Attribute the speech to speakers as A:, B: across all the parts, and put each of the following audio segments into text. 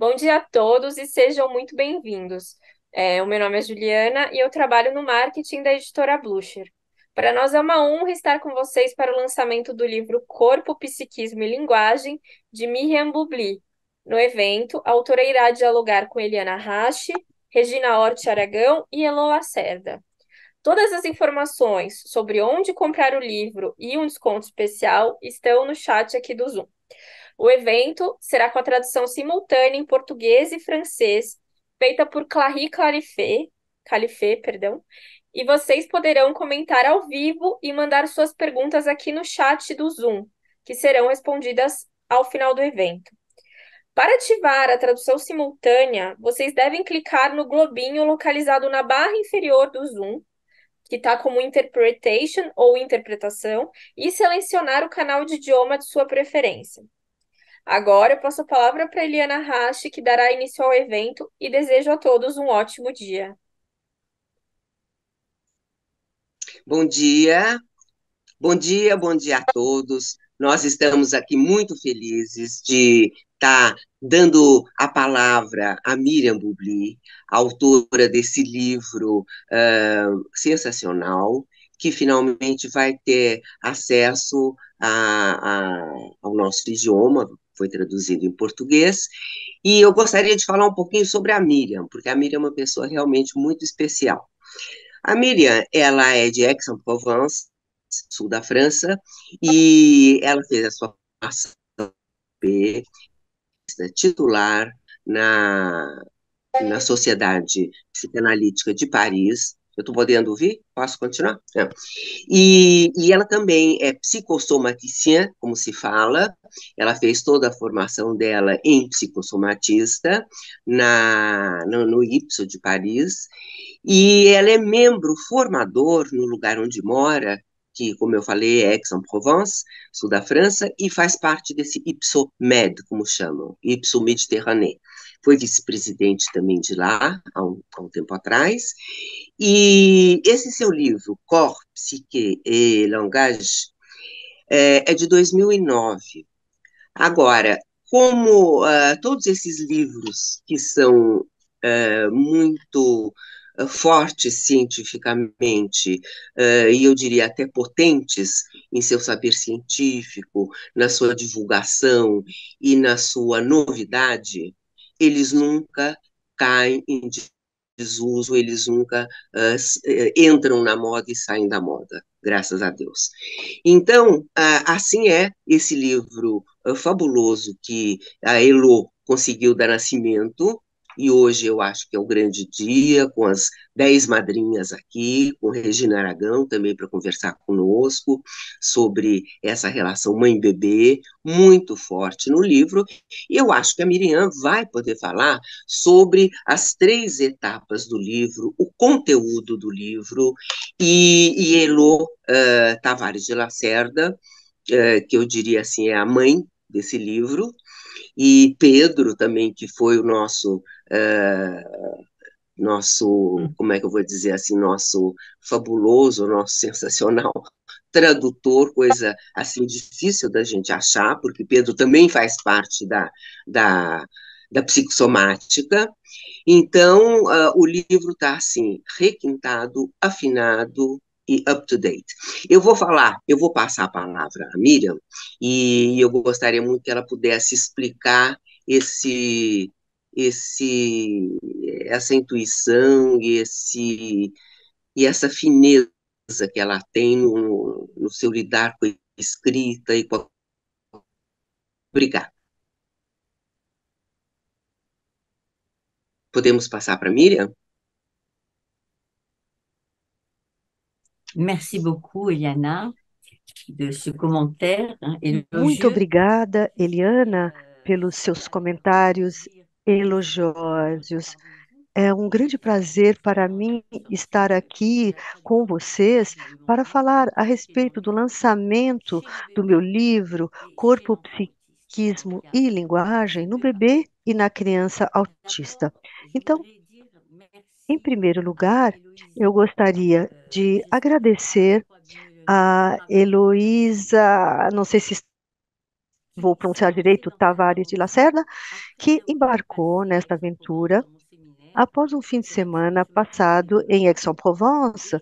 A: Bom dia a todos e sejam muito bem-vindos. O meu nome é Juliana e eu trabalho no marketing da editora Blucher. Para nós é uma honra estar com vocês para o lançamento do livro Corpo, Psiquismo e Linguagem, de Miriam Bubli. No evento, a autora irá dialogar com Eliana Rache, Regina Hort Aragão e Elô Lacerda. Todas as informações sobre onde comprar o livro e um desconto especial estão no chat aqui do Zoom. O evento será com a tradução simultânea em português e francês, feita por Calife, perdão, e vocês poderão comentar ao vivo e mandar suas perguntas aqui no chat do Zoom, que serão respondidas ao final do evento. Para ativar a tradução simultânea, vocês devem clicar no globinho localizado na barra inferior do Zoom, que está como Interpretation ou Interpretação, e selecionar o canal de idioma de sua preferência. Agora eu passo a palavra para Eliana Rache, que dará início ao evento, e desejo a todos um ótimo dia.
B: Bom dia, bom dia a todos. Nós estamos aqui muito felizes de estar dando a palavra a Miriam Bubli, autora desse livro sensacional, que finalmente vai ter acesso ao nosso idioma, foi traduzido em português. E eu gostaria de falar um pouquinho sobre a Miriam, porque a Miriam é uma pessoa realmente muito especial. A Miriam, ela é de Aix-en-Provence, sul da França, e ela fez a sua formação titular na, na Sociedade Psicanalítica de Paris. Eu estou podendo ouvir? Posso continuar? É. E ela também é psicossomaticien, como se fala. Ela fez toda a formação dela em psicossomatista no IPSO de Paris. E ela é membro formador no lugar onde mora, que, como eu falei, é Aix-en-Provence, sul da França, e faz parte desse IPSO-MED, como chamam, IPSO-Méditerranée. Foi vice-presidente também de lá, há um tempo atrás. E esse seu livro, Corps, Psyché et Langage, é de 2009. Agora, como todos esses livros que são muito fortes cientificamente, e eu diria até potentes em seu saber científico, na sua divulgação e na sua novidade, eles nunca caem em desuso, eles nunca entram na moda e saem da moda, graças a Deus. Então, assim é esse livro fabuloso que a Elo conseguiu dar nascimento, e hoje eu acho que é o grande dia, com as 10 madrinhas aqui, com Regina Aragão também para conversar conosco sobre essa relação mãe-bebê, muito forte no livro, e eu acho que a Miriam vai poder falar sobre as 3 etapas do livro, o conteúdo do livro, e Elo Tavares de Lacerda, que eu diria assim, é a mãe desse livro, e Pedro também, que foi o nosso, como é que eu vou dizer assim, nosso fabuloso, nosso sensacional tradutor, coisa assim difícil da gente achar, porque Pedro também faz parte da, da psicossomática. Então, o livro está assim, requintado, afinado e up to date. Eu vou passar a palavra à Miriam, e eu gostaria muito que ela pudesse explicar esse, essa intuição e essa fineza que ela tem no seu lidar com a escrita e com a... Obrigada. Podemos passar para a Miriam?
C: Merci beaucoup, Eliana, de ce commentaire
D: Muito
C: élogieux.
D: obrigada, Eliana, pelos seus comentários elogiosos. É um grande prazer para mim estar aqui com vocês para falar a respeito do lançamento do meu livro Corpo, Psiquismo e Linguagem no bebê e na criança autista. Então, em primeiro lugar, eu gostaria de agradecer a Heloísa, não sei se vou pronunciar direito, Tavares de Lacerda, que embarcou nesta aventura após um fim de semana passado em Aix-en-Provence,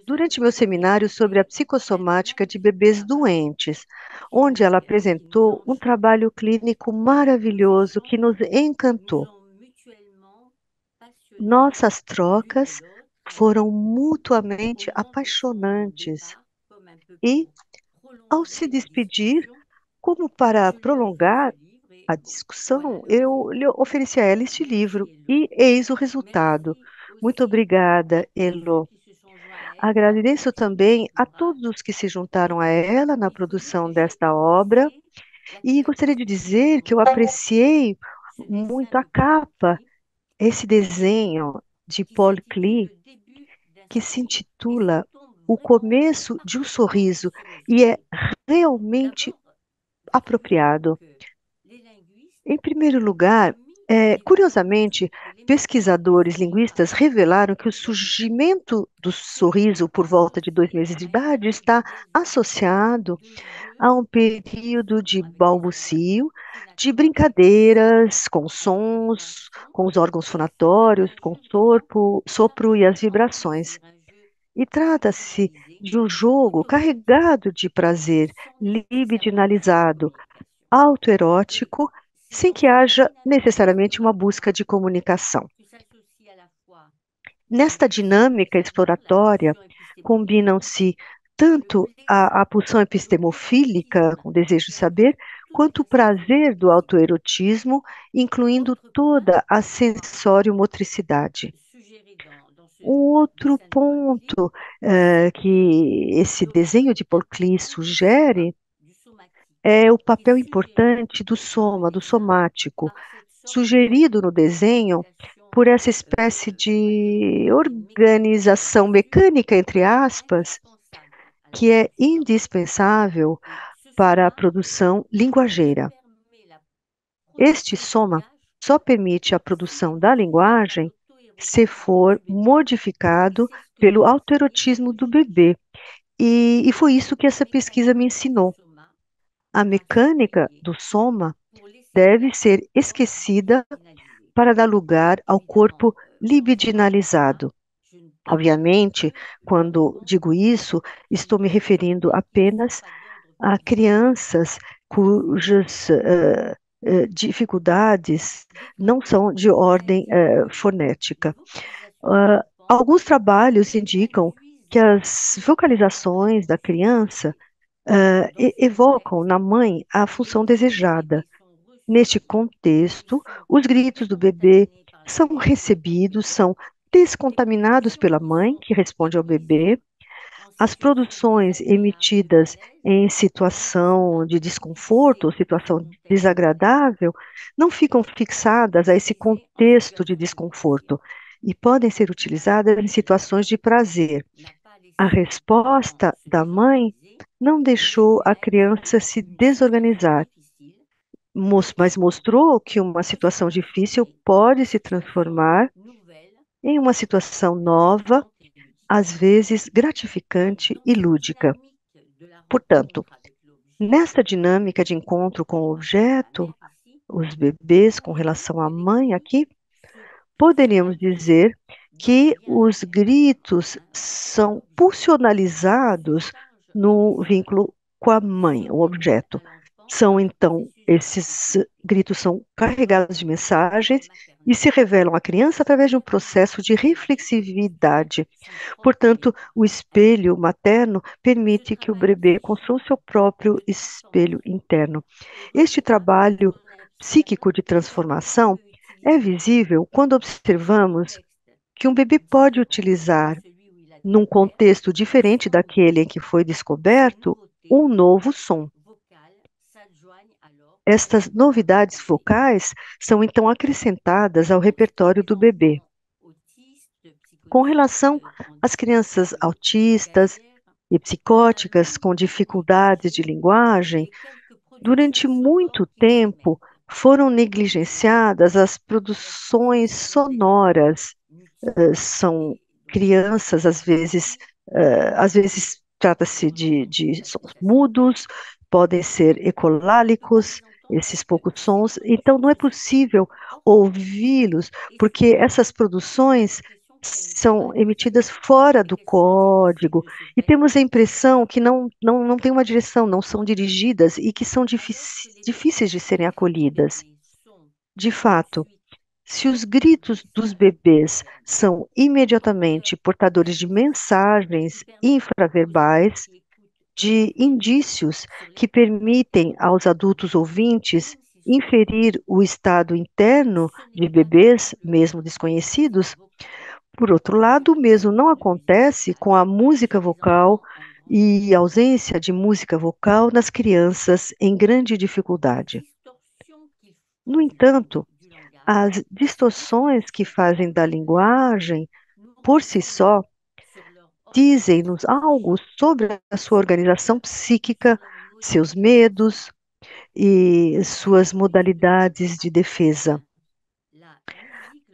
D: durante meu seminário sobre a psicossomática de bebês doentes, onde ela apresentou um trabalho clínico maravilhoso que nos encantou. Nossas trocas foram mutuamente apaixonantes e, ao se despedir, como para prolongar a discussão, eu lhe ofereci a ela este livro e eis o resultado. Muito obrigada, Elo. Agradeço também a todos os que se juntaram a ela na produção desta obra e gostaria de dizer que eu apreciei muito a capa, esse desenho de Paul Klee, que se intitula O Começo de um Sorriso e é realmente apropriado. Em primeiro lugar, curiosamente, pesquisadores linguistas revelaram que o surgimento do sorriso por volta de 2 meses de idade está associado a um período de balbucio, de brincadeiras com sons, com os órgãos fonatórios, com o sopro e as vibrações. E trata-se de um jogo carregado de prazer, libidinalizado, autoerótico, sem que haja necessariamente uma busca de comunicação. Nesta dinâmica exploratória, combinam-se tanto a pulsão epistemofílica, com o desejo de saber, quanto o prazer do autoerotismo, incluindo toda a sensório-motricidade. Um outro ponto que esse desenho de Paul Klee sugere é o papel importante do soma, do somático, sugerido no desenho por essa espécie de organização mecânica, entre aspas, que é indispensável para a produção linguageira. Este soma só permite a produção da linguagem se for modificado pelo autoerotismo do bebê. E foi isso que essa pesquisa me ensinou. A mecânica do soma deve ser esquecida para dar lugar ao corpo libidinalizado. Obviamente, quando digo isso, estou me referindo apenas a crianças cujas dificuldades não são de ordem fonética. Alguns trabalhos indicam que as vocalizações da criança evocam na mãe a função desejada. Neste contexto, os gritos do bebê são recebidos, são descontaminados pela mãe, que responde ao bebê. As produções emitidas em situação de desconforto ou situação desagradável não ficam fixadas a esse contexto de desconforto e podem ser utilizadas em situações de prazer. A resposta da mãe não deixou a criança se desorganizar, mas mostrou que uma situação difícil pode se transformar em uma situação nova, às vezes gratificante e lúdica. Portanto, nesta dinâmica de encontro com o objeto, os bebês com relação à mãe aqui, poderíamos dizer que os gritos são pulsionalizados no vínculo com a mãe, o objeto. Esses gritos são carregados de mensagens e se revelam à criança através de um processo de reflexividade. Portanto, o espelho materno permite que o bebê construa o seu próprio espelho interno. Este trabalho psíquico de transformação é visível quando observamos que um bebê pode utilizar, num contexto diferente daquele em que foi descoberto, um novo som. Estas novidades vocais são então acrescentadas ao repertório do bebê. Com relação às crianças autistas e psicóticas com dificuldades de linguagem, durante muito tempo foram negligenciadas as produções sonoras. São crianças, às vezes trata-se de sons mudos, podem ser ecolálicos, esses poucos sons, então não é possível ouvi-los, porque essas produções são emitidas fora do código, e temos a impressão que não tem uma direção, não são dirigidas e que são difíceis de serem acolhidas. De fato, se os gritos dos bebês são imediatamente portadores de mensagens infraverbais, de indícios que permitem aos adultos ouvintes inferir o estado interno de bebês, mesmo desconhecidos, por outro lado, o mesmo não acontece com a música vocal e ausência de música vocal nas crianças em grande dificuldade. No entanto, as distorções que fazem da linguagem, por si só, dizem-nos algo sobre a sua organização psíquica, seus medos e suas modalidades de defesa.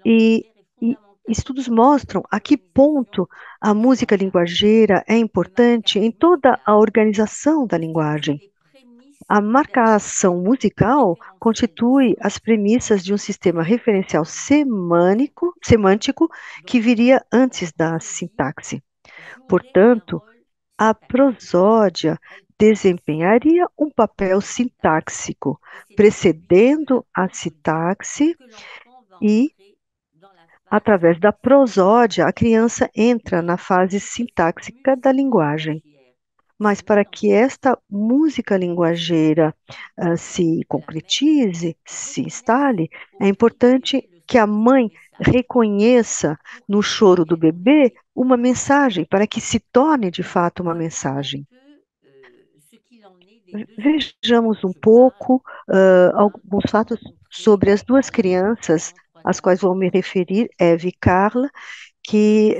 D: E, e estudos mostram a que ponto a música linguageira é importante em toda a organização da linguagem. A marcação musical constitui as premissas de um sistema referencial semântico que viria antes da sintaxe. Portanto, a prosódia desempenharia um papel sintáxico, precedendo a sintaxe e, através da prosódia, a criança entra na fase sintáxica da linguagem. Mas para que esta música linguageira se concretize, se instale, é importante que a mãe reconheça no choro do bebê uma mensagem, para que se torne de fato uma mensagem. Vejamos um pouco alguns fatos sobre as duas crianças, às quais vou me referir, Eve e Carla, que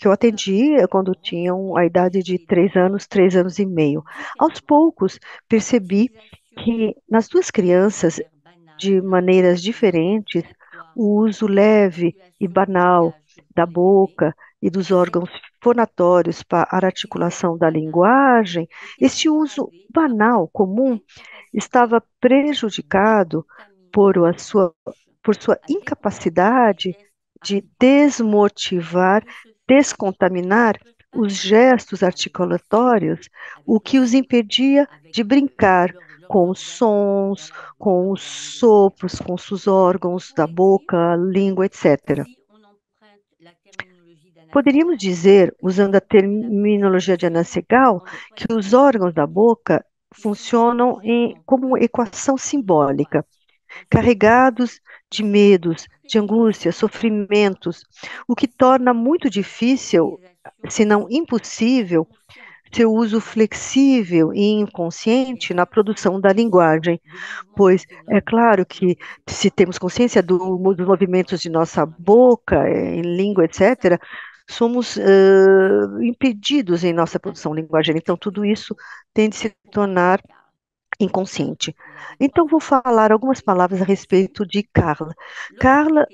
D: eu atendi quando tinham a idade de 3 anos e meio. Aos poucos, percebi que nas duas crianças, de maneiras diferentes, o uso leve e banal da boca e dos órgãos fonatórios para a articulação da linguagem, este uso banal, comum, estava prejudicado por sua incapacidade de desmotivar, descontaminar os gestos articulatórios, o que os impedia de brincar com os sons, com os sopros, com os órgãos da boca, língua, etc. Poderíamos dizer, usando a terminologia de Ana Segal, que os órgãos da boca funcionam como equação simbólica, carregados de medos, de angústias, sofrimentos, o que torna muito difícil, se não impossível, seu uso flexível e inconsciente na produção da linguagem, pois é claro que se temos consciência dos movimentos de nossa boca, em língua, etc., somos impedidos em nossa produção linguageira. Então, tudo isso tem de se tornar inconsciente. Então, vou falar algumas palavras a respeito de Carla. Carla,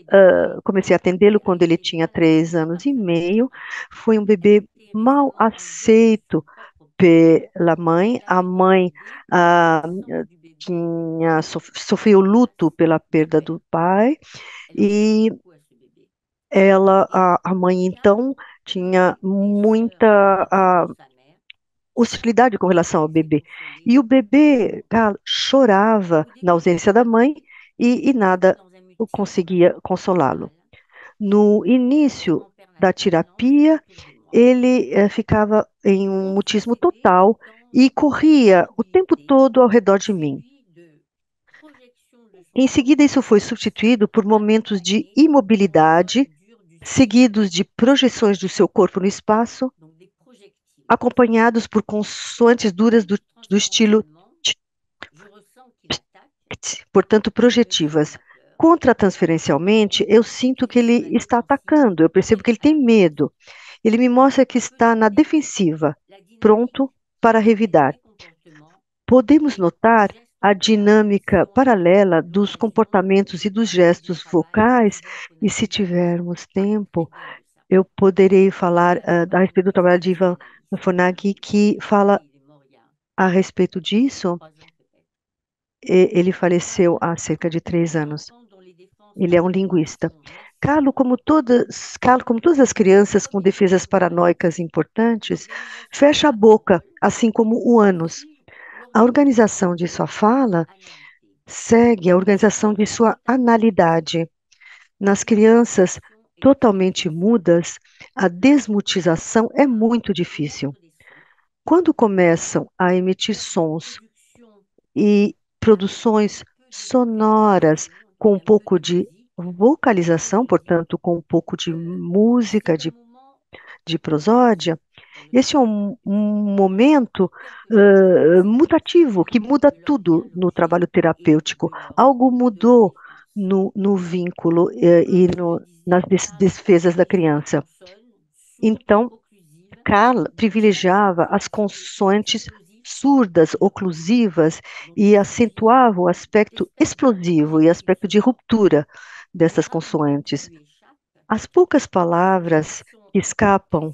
D: comecei a atendê-lo quando ele tinha 3 anos e meio, foi um bebê mal aceito pela mãe. A mãe sofreu luto pela perda do pai, e a mãe, então, tinha muita hostilidade com relação ao bebê. E o bebê chorava na ausência da mãe e nada conseguia consolá-lo. No início da terapia, ele ficava em um mutismo total e corria o tempo todo ao redor de mim. Em seguida, isso foi substituído por momentos de imobilidade, seguidos de projeções do seu corpo no espaço, acompanhados por consoantes duras do estilo portanto, projetivas. Contratransferencialmente, eu sinto que ele está atacando, eu percebo que ele tem medo. Ele me mostra que está na defensiva, pronto para revidar. Podemos notar a dinâmica paralela dos comportamentos e dos gestos vocais, e se tivermos tempo, eu poderei falar a respeito do trabalho de Ivan Fonagy, que fala a respeito disso. Ele faleceu há cerca de 3 anos. Ele é um linguista. Carlo, como todas as crianças com defesas paranoicas importantes, fecha a boca, assim como o ânus. A organização de sua fala segue a organização de sua analidade. Nas crianças totalmente mudas, a desmutização é muito difícil. Quando começam a emitir sons e produções sonoras com um pouco de vocalização, portanto, com um pouco de música, de prosódia, esse é um momento mutativo, que muda tudo no trabalho terapêutico. Algo mudou no vínculo e nas defesas da criança. Então, Carl privilegiava as consoantes surdas, oclusivas, e acentuava o aspecto explosivo e aspecto de ruptura dessas consoantes. As poucas palavras que escapam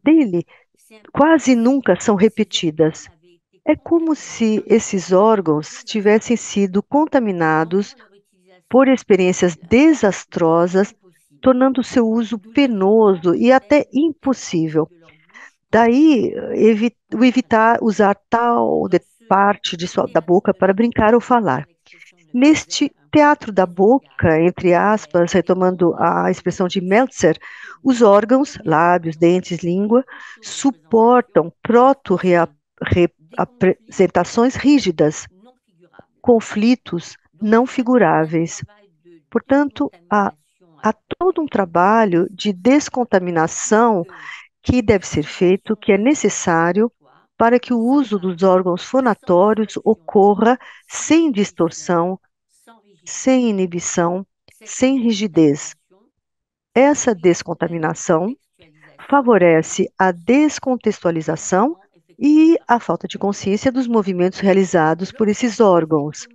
D: dele quase nunca são repetidas. É como se esses órgãos tivessem sido contaminados por experiências desastrosas, tornando seu uso penoso e até impossível. Daí, o evitar usar tal parte da boca para brincar ou falar. Neste teatro da boca, entre aspas, retomando a expressão de Meltzer, os órgãos, lábios, dentes, língua, suportam proto-representações rígidas, conflitos não figuráveis. Portanto, há todo um trabalho de descontaminação que deve ser feito, que é necessário para que o uso dos órgãos fonatórios ocorra sem distorção, sem inibição, sem rigidez. Essa descontaminação favorece a descontextualização e a falta de consciência dos movimentos realizados por esses órgãos.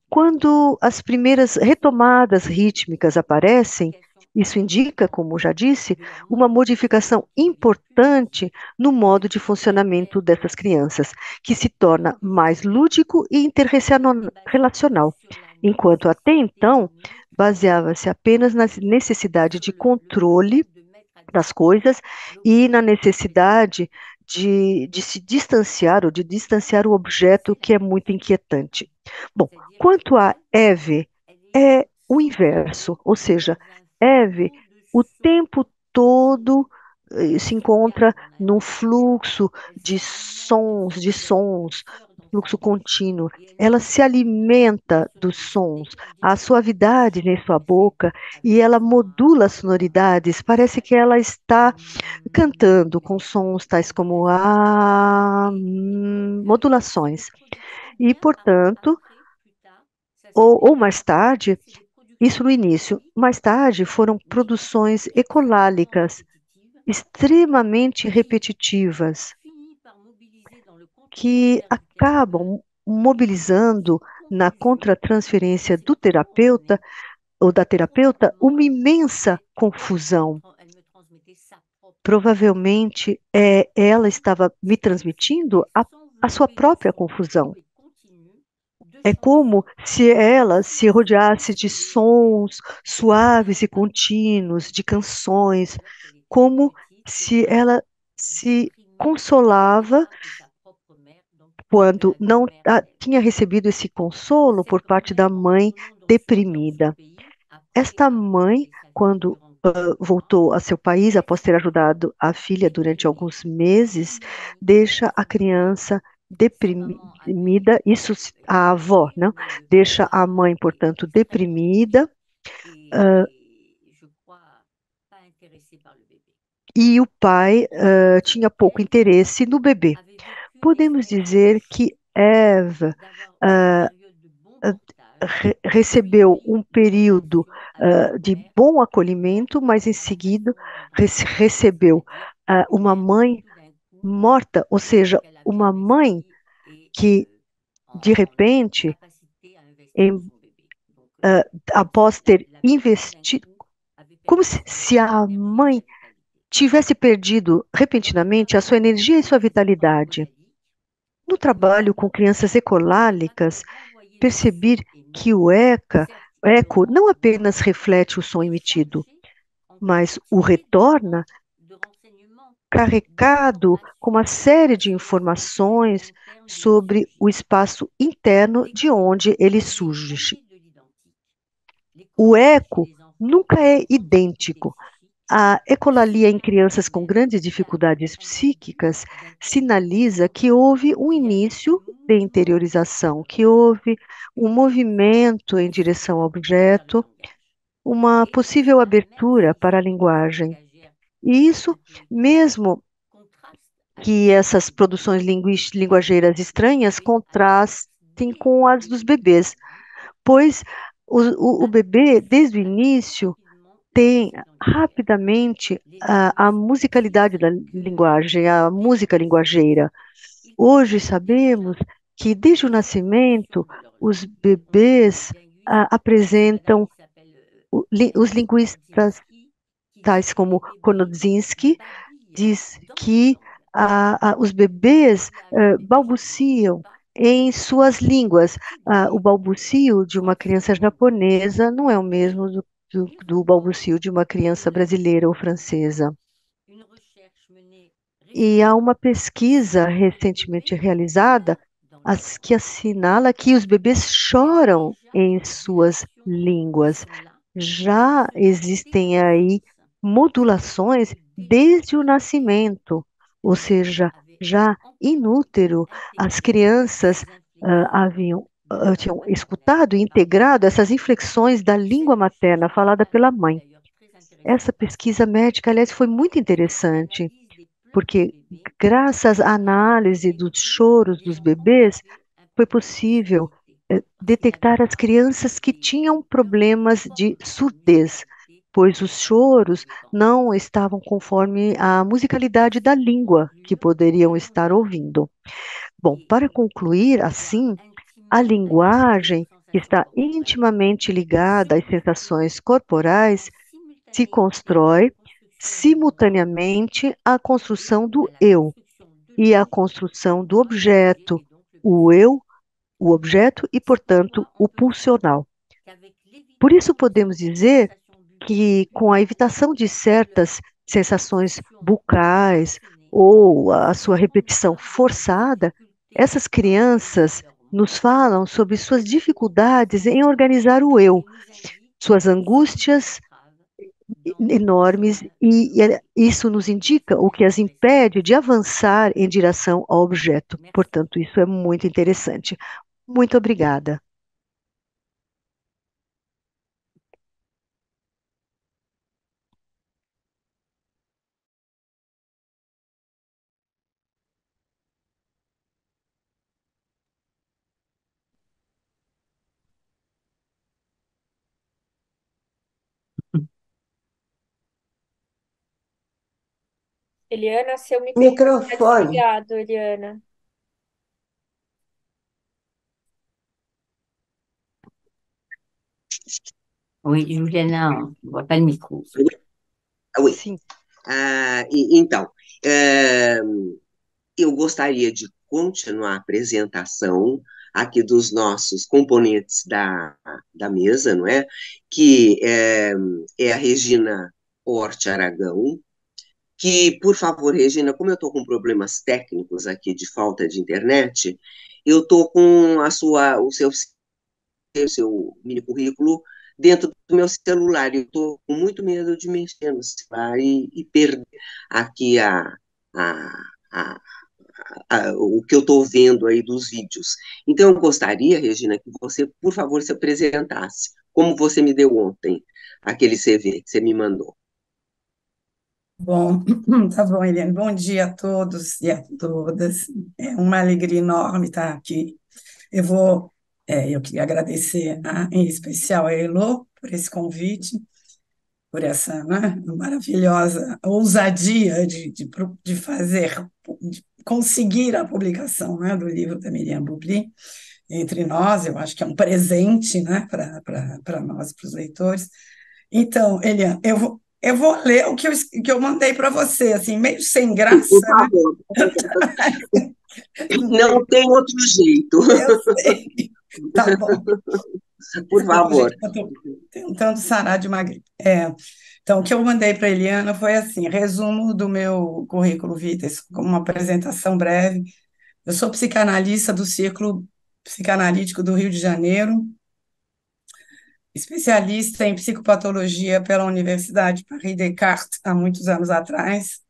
D: Quando as primeiras retomadas rítmicas aparecem, isso indica, como já disse, uma modificação importante no modo de funcionamento dessas crianças, que se torna mais lúdico e interrelacional, enquanto até então baseava-se apenas na necessidade de controle das coisas e na necessidade de se distanciar ou de distanciar o objeto, que é muito inquietante. Bom, quanto a Eve, é o inverso, ou seja, Eve o tempo todo se encontra num fluxo de sons, fluxo contínuo. Ela se alimenta dos sons, a suavidade em sua boca, e ela modula as sonoridades. Parece que ela está cantando com sons tais como modulações. E, portanto, ou mais tarde, isso no início, mais tarde foram produções ecolálicas extremamente repetitivas, que acabam mobilizando na contratransferência do terapeuta ou da terapeuta uma imensa confusão. Provavelmente ela estava me transmitindo a sua própria confusão. É como se ela se rodeasse de sons suaves e contínuos, de canções, como se ela se consolava quando não tinha recebido esse consolo por parte da mãe deprimida. Esta mãe, quando voltou a seu país após ter ajudado a filha durante alguns meses, deixa a criança deprimida, isso a avó, não? Deixa a mãe, portanto, deprimida, e o pai tinha pouco interesse no bebê. Podemos dizer que Eve recebeu um período de bom acolhimento, mas em seguida recebeu uma mãe morta, ou seja, uma mãe que, de repente, após ter investido, como se a mãe tivesse perdido repentinamente a sua energia e sua vitalidade. No trabalho com crianças ecolálicas, percebi que o eco não apenas reflete o som emitido, mas o retorna carregado com uma série de informações sobre o espaço interno de onde ele surge. O eco nunca é idêntico. A ecolalia em crianças com grandes dificuldades psíquicas sinaliza que houve um início de interiorização, que houve um movimento em direção ao objeto, uma possível abertura para a linguagem. E isso, mesmo que essas produções linguageiras estranhas contrastem com as dos bebês, pois o bebê, desde o início, tem rapidamente a musicalidade da linguagem, a música linguageira. Hoje sabemos que, desde o nascimento, os bebês apresentam os linguistas, tais como Konodzinski, diz que os bebês balbuciam em suas línguas. O balbucio de uma criança japonesa não é o mesmo do balbucio de uma criança brasileira ou francesa. E há uma pesquisa recentemente realizada que assinala que os bebês choram em suas línguas. Já existem aí modulações desde o nascimento, ou seja, já in útero, as crianças tinham escutado e integrado essas inflexões da língua materna falada pela mãe. Essa pesquisa médica, aliás, foi muito interessante, porque graças à análise dos choros dos bebês, foi possível detectar as crianças que tinham problemas de surdez, pois os choros não estavam conforme a musicalidade da língua que poderiam estar ouvindo. Bom, para concluir, assim, a linguagem, que está intimamente ligada às sensações corporais, se constrói simultaneamente à construção do eu e à construção do objeto, o eu, o objeto e, portanto, o pulsional. Por isso, podemos dizer que, com a evitação de certas sensações bucais ou a sua repetição forçada, essas crianças nos falam sobre suas dificuldades em organizar o eu, suas angústias enormes, e isso nos indica o que as impede de avançar em direção ao objeto. Portanto, isso é muito interessante. Muito obrigada.
A: Eliana, seu microfone está
B: Microfone.
A: desligado, Eliana.
C: Oui, Juliana, on voit pas le micro.
B: Ah, oi.
D: Sim.
B: Então, é, eu gostaria de continuar a apresentação aqui dos nossos componentes da mesa, não é? Que é a Regina Hort Aragão, que, por favor, Regina, como eu estou com problemas técnicos aqui de falta de internet, eu estou com o seu mini currículo dentro do meu celular. Eu estou com muito medo de mexer no celular e perder aqui a, a, o que eu estou vendo aí dos vídeos. Então, eu gostaria, Regina, que você, por favor, se apresentasse, como você me deu ontem, aquele CV que você me mandou.
E: Bom, tá bom, Eliane. Bom dia a todos e a todas. É uma alegria enorme estar aqui. Eu queria agradecer, em especial a Elô por esse convite, por essa, né, maravilhosa ousadia de fazer, de conseguir a publicação, né, do livro da Miriam Bubli entre nós. Eu acho que é um presente, né, para nós, para os leitores. Então, Eliane, Eu vou ler o que eu mandei para você, assim, meio sem
B: Por
E: graça, né?
B: favor.
E: Não
B: Não
E: tem,
B: tem outro jeito.
E: eu sei. Tá bom.
B: Por
E: Desculpa,
B: favor.
E: gente, eu estou tentando sarar de uma gripe. Então, o que eu mandei para a Eliana foi assim, resumo do meu currículo vitae, como uma apresentação breve. Eu sou psicanalista do Círculo Psicanalítico do Rio de Janeiro, especialista em psicopatologia pela Universidade Paris-Descartes, há muitos anos atrás,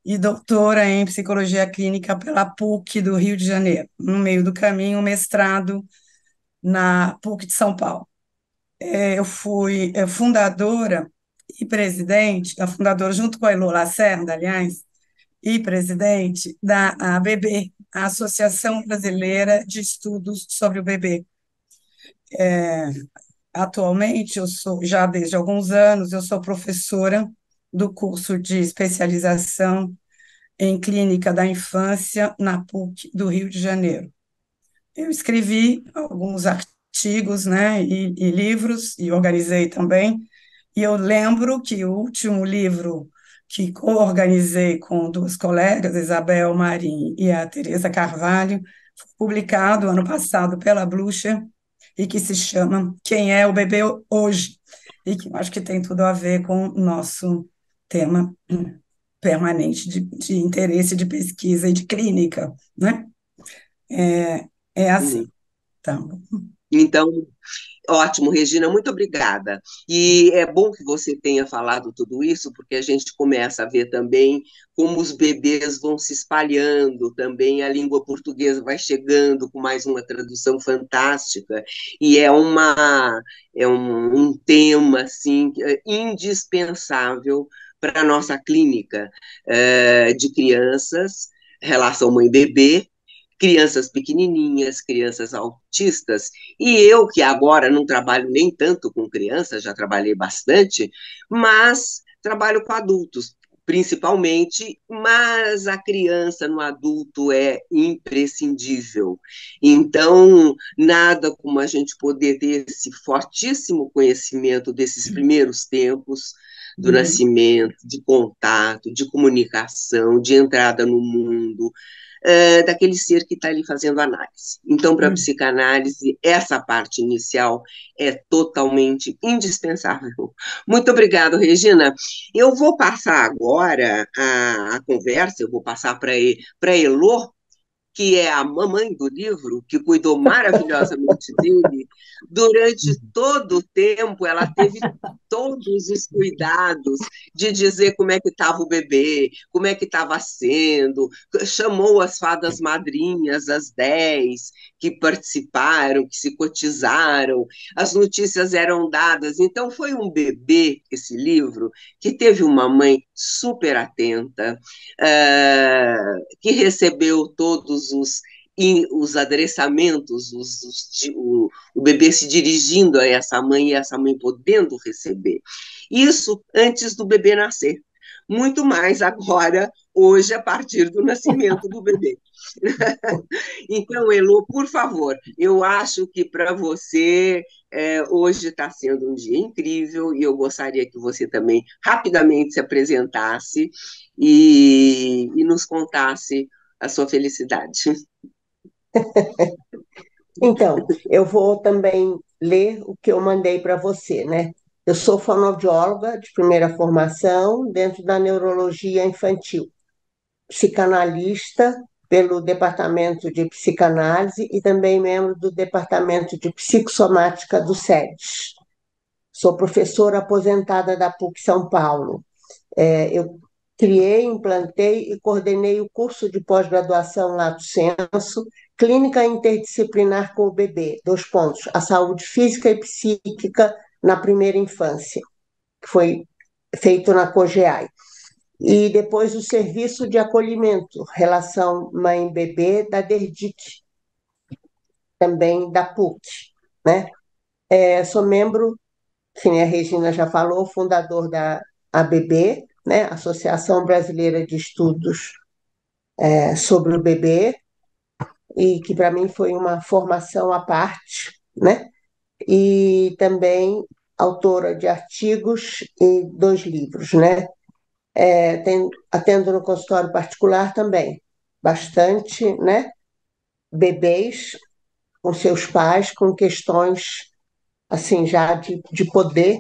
E: e doutora em psicologia clínica pela PUC do Rio de Janeiro. No meio do caminho, mestrado na PUC de São Paulo. Eu fui fundadora e presidente, a fundadora junto com a Elô Lacerda, aliás, e presidente da ABB, a Associação Brasileira de Estudos sobre o Bebê. Atualmente, eu sou, já desde alguns anos, eu sou professora do curso de especialização em clínica da infância na PUC do Rio de Janeiro. Eu escrevi alguns artigos, né, e livros, e organizei também. E eu lembro que o último livro que co-organizei com duas colegas, Isabel Marim e a Teresa Carvalho, foi publicado ano passado pela Blucher, e que se chama Quem é o Bebê Hoje? E que eu acho que tem tudo a ver com o nosso tema permanente de interesse de pesquisa e de clínica, né? É, é assim, tá?
B: Então, ótimo, Regina, muito obrigada. E é bom que você tenha falado tudo isso, porque a gente começa a ver também como os bebês vão se espalhando, também a língua portuguesa vai chegando com mais uma tradução fantástica, e é um tema assim, indispensável para a nossa clínica de crianças, relação mãe-bebê, crianças pequenininhas, crianças autistas, e eu, que agora não trabalho nem tanto com crianças, já trabalhei bastante, mas trabalho com adultos, principalmente, mas a criança no adulto é imprescindível. Então, nada como a gente poder ter esse fortíssimo conhecimento desses primeiros tempos do
E: Uhum.
B: nascimento, de contato, de comunicação, de entrada no mundo, daquele ser que está ali fazendo análise. Então, para a
E: Uhum.
B: psicanálise, essa parte inicial é totalmente indispensável. Muito obrigado, Regina. Eu vou passar agora a conversa, eu vou passar para Elô, que é a mamãe do livro, que cuidou maravilhosamente dele, durante todo o tempo ela teve todos os cuidados de dizer como é que estava o bebê, como é que estava sendo, chamou as fadas madrinhas, as 10 que participaram, que se cotizaram, as notícias eram dadas. Então, foi um bebê, esse livro, que teve uma mãe super atenta, que recebeu todos os adressamentos, o bebê se dirigindo a essa mãe e essa mãe podendo receber. Isso antes do bebê nascer. Muito mais agora, hoje, a partir do nascimento do bebê. Então, Elô, por favor, eu acho que para você hoje está sendo um dia incrível e eu gostaria que você também rapidamente se apresentasse e nos contasse a sua felicidade.
F: Então, eu vou também ler o que eu mandei para você, né? Eu sou fonoaudióloga de primeira formação dentro da neurologia infantil, psicanalista pelo departamento de psicanálise e também membro do departamento de psicossomática do SEDES. Sou professora aposentada da PUC São Paulo. Eu criei, implantei e coordenei o curso de pós-graduação Lato Sensu, Clínica Interdisciplinar com o Bebê, dois pontos, a saúde física e psíquica na primeira infância, que foi feito na COGEAI. E depois o serviço de acolhimento, relação mãe-bebê da DERDIC, também da PUC, né? Sou membro, que a Regina já falou, fundador da ABB, né? Associação Brasileira de Estudos sobre o Bebê, e que para mim foi uma formação à parte, né? E também autora de artigos e 2 livros, né? Atendo no consultório particular também, bastante, né? Bebês com seus pais, com questões assim já de poder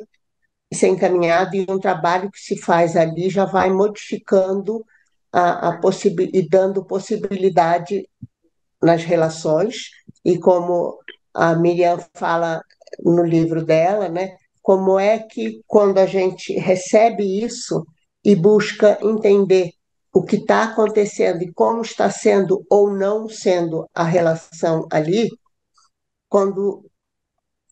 F: e ser encaminhado, e um trabalho que se faz ali já vai modificando e dando possibilidade nas relações, e como a Miriam fala no livro dela, né, como é que quando a gente recebe isso e busca entender o que está acontecendo e como está sendo ou não sendo a relação ali, quando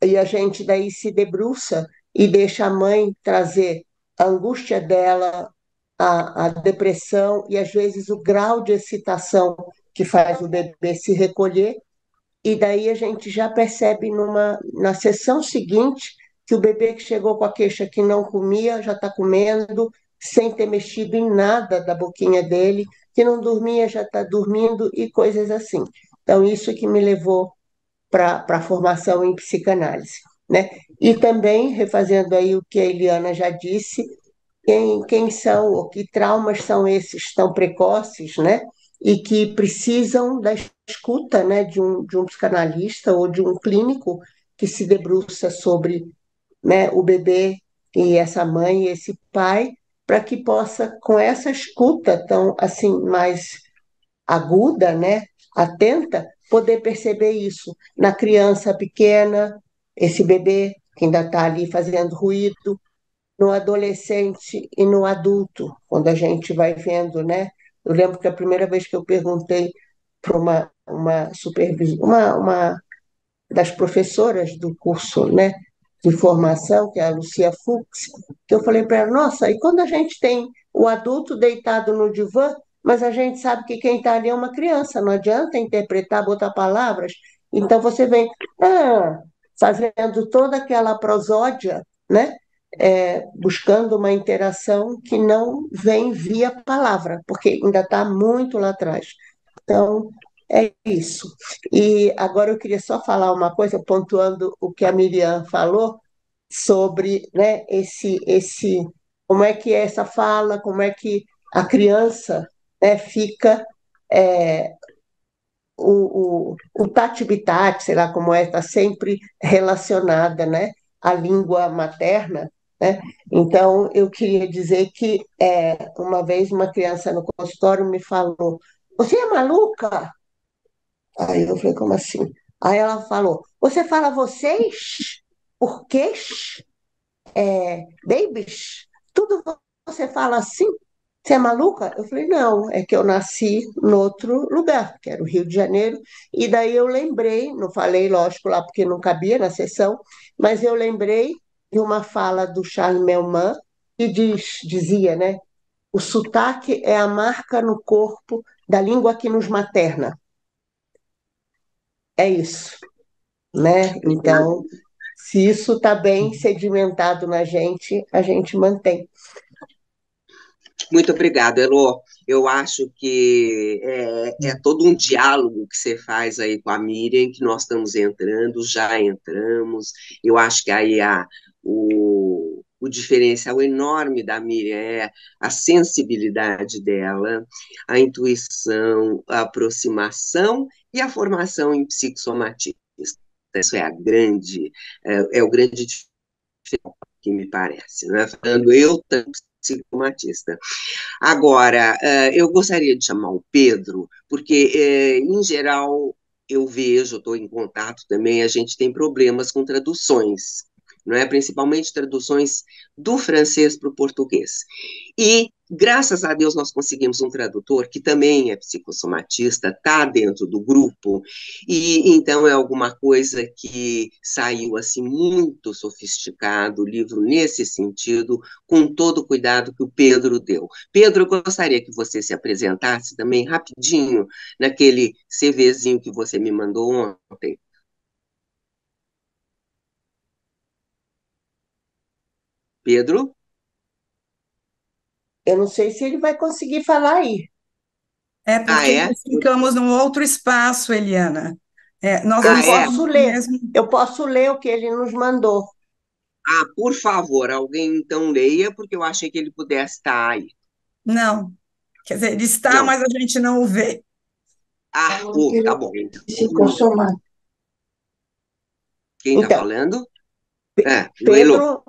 F: e a gente daí se debruça e deixa a mãe trazer a angústia dela, a depressão e às vezes o grau de excitação que faz o bebê se recolher, e daí a gente já percebe na sessão seguinte que o bebê que chegou com a queixa que não comia já está comendo, sem ter mexido em nada da boquinha dele, que não dormia já está dormindo e coisas assim. Então, isso que me levou para a formação em psicanálise, né? E também, refazendo aí o que a Eliana já disse, quem são, ou que traumas são esses tão precoces, né? E que precisam da escuta, né, de um psicanalista ou de um clínico que se debruça sobre, né, o bebê e essa mãe e esse pai, para que possa, com essa escuta tão assim mais aguda, né, atenta, poder perceber isso na criança pequena, esse bebê que ainda está ali fazendo ruído, no adolescente e no adulto, quando a gente vai vendo, né? Eu lembro que a primeira vez que eu perguntei para uma supervisora, uma das professoras do curso, né, de formação, que é a Lucia Fux, que eu falei para ela, nossa, e quando a gente tem o adulto deitado no divã, mas a gente sabe que quem está ali é uma criança, não adianta interpretar, botar palavras, então você vem fazendo toda aquela prosódia, né, buscando uma interação que não vem via palavra, porque ainda está muito lá atrás. Então, é isso. E agora eu queria só falar uma coisa, pontuando o que a Miriam falou sobre, né, como é que é essa fala, como é que a criança, né, fica, é, o tati-bitate, sei lá como é, está sempre relacionada, né, à língua materna, né? Então, eu queria dizer que uma vez uma criança no consultório me falou, você é maluca? Aí eu falei, como assim? Aí ela falou, você fala vocês? Porquês? Babies? Tudo você fala assim? Você é maluca? Eu falei, não, é que eu nasci em outro lugar, que era o Rio de Janeiro, e daí eu lembrei, não falei, lógico, lá porque não cabia na sessão, mas eu lembrei de uma fala do Charles Melman, que dizia, né, o sotaque é a marca no corpo da língua que nos materna. É isso, né? Então, se isso está bem sedimentado na gente, a gente mantém.
B: Muito obrigado, Elô. Eu acho que é todo um diálogo que você faz aí com a Miriam, que nós estamos entrando, já entramos. Eu acho que aí o diferencial enorme da Miriam é a sensibilidade dela, a intuição, a aproximação e a formação em psicossomatismo. Isso é o grande diferencial que me parece, né? Falando eu, tanto psicomatista. Agora, eu gostaria de chamar o Pedro, porque, em geral, eu vejo, estou em contato também, a gente tem problemas com traduções, não é? Principalmente traduções do francês para o português. E, graças a Deus, nós conseguimos um tradutor que também é psicossomatista, está dentro do grupo, e então é alguma coisa que saiu assim muito sofisticado, o livro nesse sentido, com todo o cuidado que o Pedro deu. Pedro, eu gostaria que você se apresentasse também rapidinho naquele CVzinho que você me mandou ontem. Pedro?
F: Eu não sei se ele vai conseguir falar aí.
E: É
B: Ah,
E: porque
B: é?
E: nós ficamos num outro espaço, Eliana. Nós
F: Eu
B: Ah, é?
E: estamos
F: posso
E: no
F: ler,
E: mesmo.
F: eu posso ler o que ele nos mandou.
B: Ah, por favor, alguém então leia, porque eu achei que ele pudesse estar aí.
E: Não, quer dizer, ele está,
B: Não.
E: mas a gente não o vê.
B: Ah,
F: Fala
B: tá
F: pelo
B: bom. Então,
F: psicossomático.
B: quem está
F: Então,
B: falando? O Elo.
F: Pedro,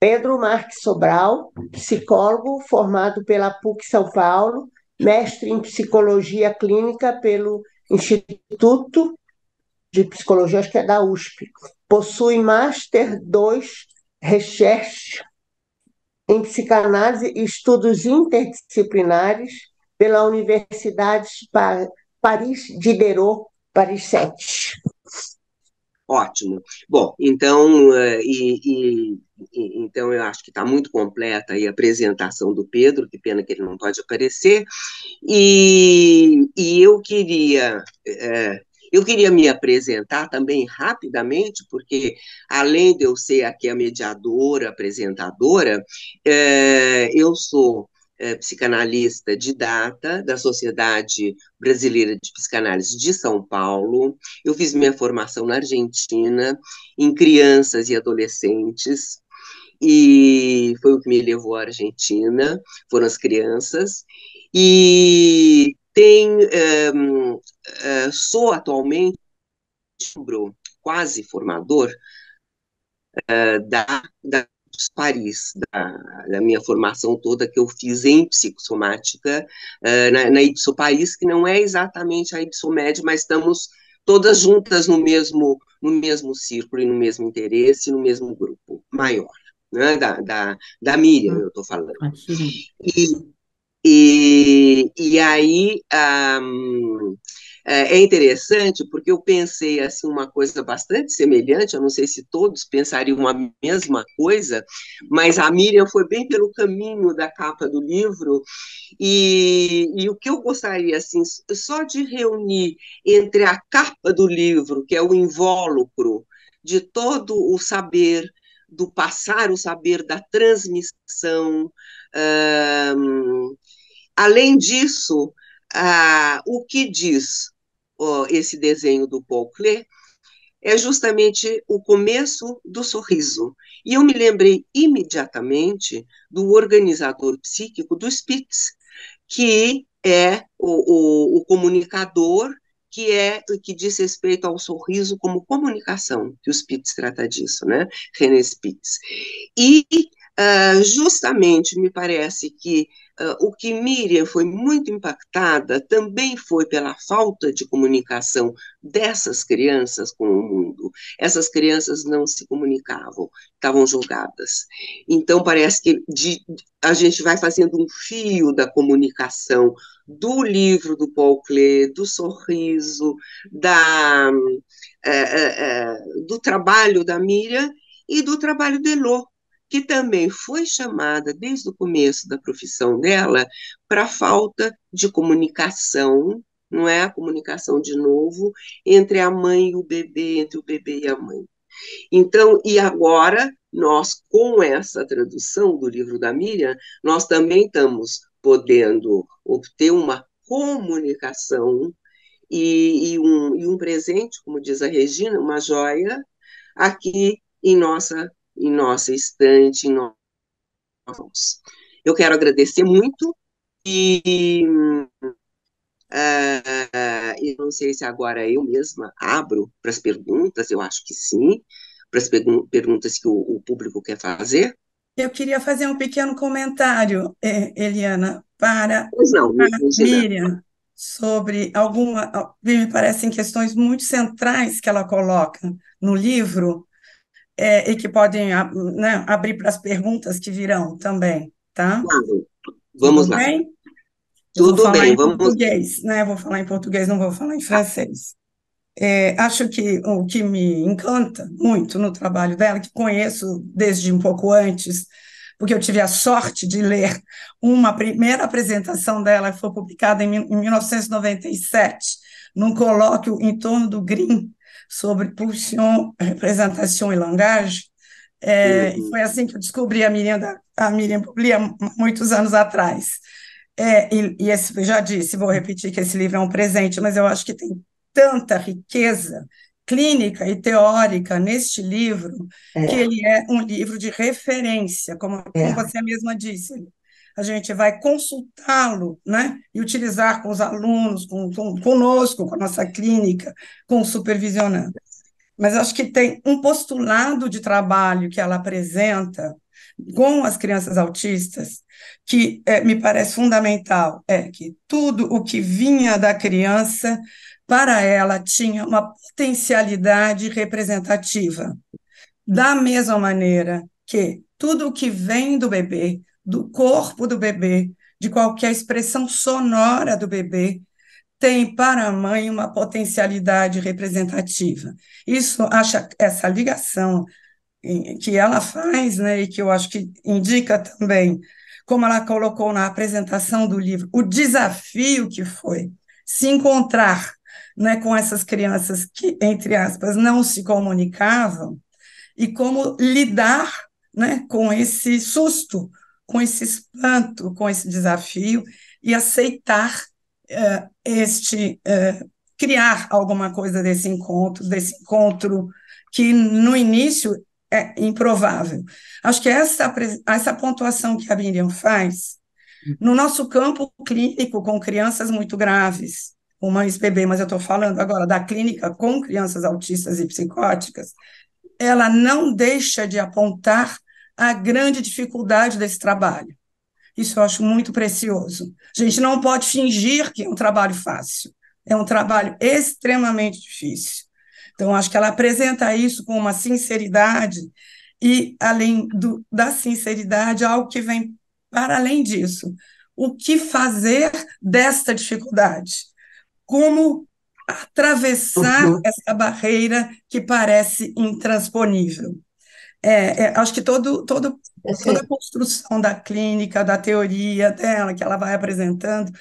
F: Pedro Marques Sobral, psicólogo formado pela PUC São Paulo, mestre em psicologia clínica pelo Instituto de Psicologia, acho que é da USP. Possui Master 2 Recherche em Psicanálise e Estudos Interdisciplinares pela Universidade Paris Diderot, Paris 7.
B: Ótimo. Bom, então, então eu acho que está muito completa aí a apresentação do Pedro, que pena que ele não pode aparecer, e eu queria me apresentar também rapidamente, porque além de eu ser aqui a mediadora, apresentadora, eu sou psicanalista didata da Sociedade Brasileira de Psicanálise de São Paulo. Eu fiz minha formação na Argentina, em crianças e adolescentes, e foi o que me levou à Argentina, foram as crianças, e sou atualmente quase formador da Paris, da minha formação toda que eu fiz em psicossomática, na Ipsoparis, que não é exatamente a Ipsomed, mas estamos todas juntas no mesmo círculo e no mesmo interesse, no mesmo grupo maior, né, da Miriam, eu estou falando. E, e aí é interessante porque eu pensei assim uma coisa bastante semelhante, eu não sei se todos pensariam a mesma coisa, mas a Miriam foi bem pelo caminho da capa do livro, e o que eu gostaria assim, só de reunir entre a capa do livro, que é o invólucro de todo o saber, do passar o saber, da transmissão, além disso, o que diz esse desenho do Paul Klee é justamente o começo do sorriso. E eu me lembrei imediatamente do organizador psíquico do Spitz, que é o comunicador que diz respeito ao sorriso como comunicação, que o Spitz trata disso, né? René Spitz. E justamente me parece que o que Miriam foi muito impactada também foi pela falta de comunicação dessas crianças com o mundo. Essas crianças não se comunicavam, estavam jogadas. Então, parece que a gente vai fazendo um fio da comunicação do livro do Paul Klee, do sorriso, do trabalho da Miriam e do trabalho de Elô, que também foi chamada desde o começo da profissão dela para a falta de comunicação, não é a comunicação de novo, entre a mãe e o bebê, entre o bebê e a mãe. Então, e agora, nós, com essa tradução do livro da Miriam, nós também estamos podendo obter uma comunicação e um presente, como diz a Regina, uma joia, aqui em nossa estante, em nós. Eu quero agradecer muito e eu não sei se agora eu mesma abro para as perguntas, eu acho que sim, para as perguntas que o público quer fazer.
E: Eu queria fazer um pequeno comentário, Eliana, para
B: Pois não,
E: a
B: Regina.
E: Miriam, sobre me parecem questões muito centrais que ela coloca no livro, e que podem, né, abrir para as perguntas que virão também, tá?
B: Claro,
E: Tudo
B: vamos lá.
E: bem? Eu vou
B: Tudo
E: falar
B: bem,
E: em
B: vamos.
E: português, né? Vou falar em português, não vou falar em francês. Acho que o que me encanta muito no trabalho dela, que conheço desde um pouco antes, porque eu tive a sorte de ler uma primeira apresentação dela, que foi publicada em 1997, num colóquio em torno do Green, sobre pulsion, representação e langage. E
B: Uhum.
E: foi assim que eu descobri a Miriam Publi há muitos anos atrás. Eu já disse, vou repetir que esse livro é um presente, mas eu acho que tem tanta riqueza clínica e teórica neste livro, que
F: É,
E: ele é um livro de referência, como
F: é.
E: você mesma disse. A gente vai consultá-lo, né, e utilizar com os alunos, conosco, com a nossa clínica, com o supervisionando. Mas acho que tem um postulado de trabalho que ela apresenta com as crianças autistas que me parece fundamental, é que tudo o que vinha da criança, para ela, tinha uma potencialidade representativa. Da mesma maneira que tudo o que vem do bebê, do corpo do bebê, de qualquer expressão sonora do bebê, tem para a mãe uma potencialidade representativa. Isso, acha essa ligação que ela faz, né, e que eu acho que indica também, como ela colocou na apresentação do livro, o desafio que foi se encontrar, né, com essas crianças que, entre aspas, não se comunicavam, e como lidar, né, com esse susto, com esse espanto, com esse desafio, e aceitar criar alguma coisa desse encontro que no início é improvável. Acho que essa pontuação que a Miriam faz, no nosso campo clínico com crianças muito graves, com mães bebê, mas eu estou falando agora da clínica com crianças autistas e psicóticas, ela não deixa de apontar a grande dificuldade desse trabalho. Isso eu acho muito precioso. A gente não pode fingir que é um trabalho fácil. É um trabalho extremamente difícil. Então, acho que ela apresenta isso com uma sinceridade e, além da sinceridade, algo que vem para além disso. O que fazer desta dificuldade? Como atravessar
F: Uhum.
E: essa barreira que parece intransponível? Acho que toda a
F: Assim,
E: construção da clínica, da teoria dela, que ela vai apresentando,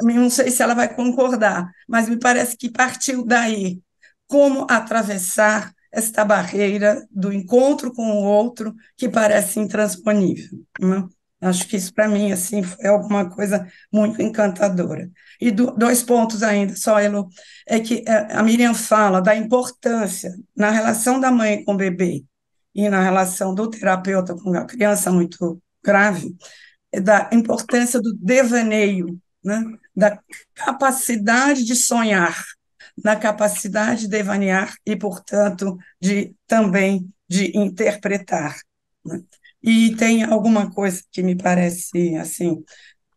E: não sei se ela vai concordar, mas me parece que partiu daí. Como atravessar esta barreira do encontro com o outro que parece intransponível, né? Acho que isso, para mim, assim, foi alguma coisa muito encantadora. E dois pontos ainda, só, Elo, é que a Miriam fala da importância na relação da mãe com o bebê e na relação do terapeuta com a criança muito grave, da importância do devaneio, né? Da capacidade de sonhar, da capacidade de devanear e, portanto, também de interpretar, né? E tem alguma coisa que me parece assim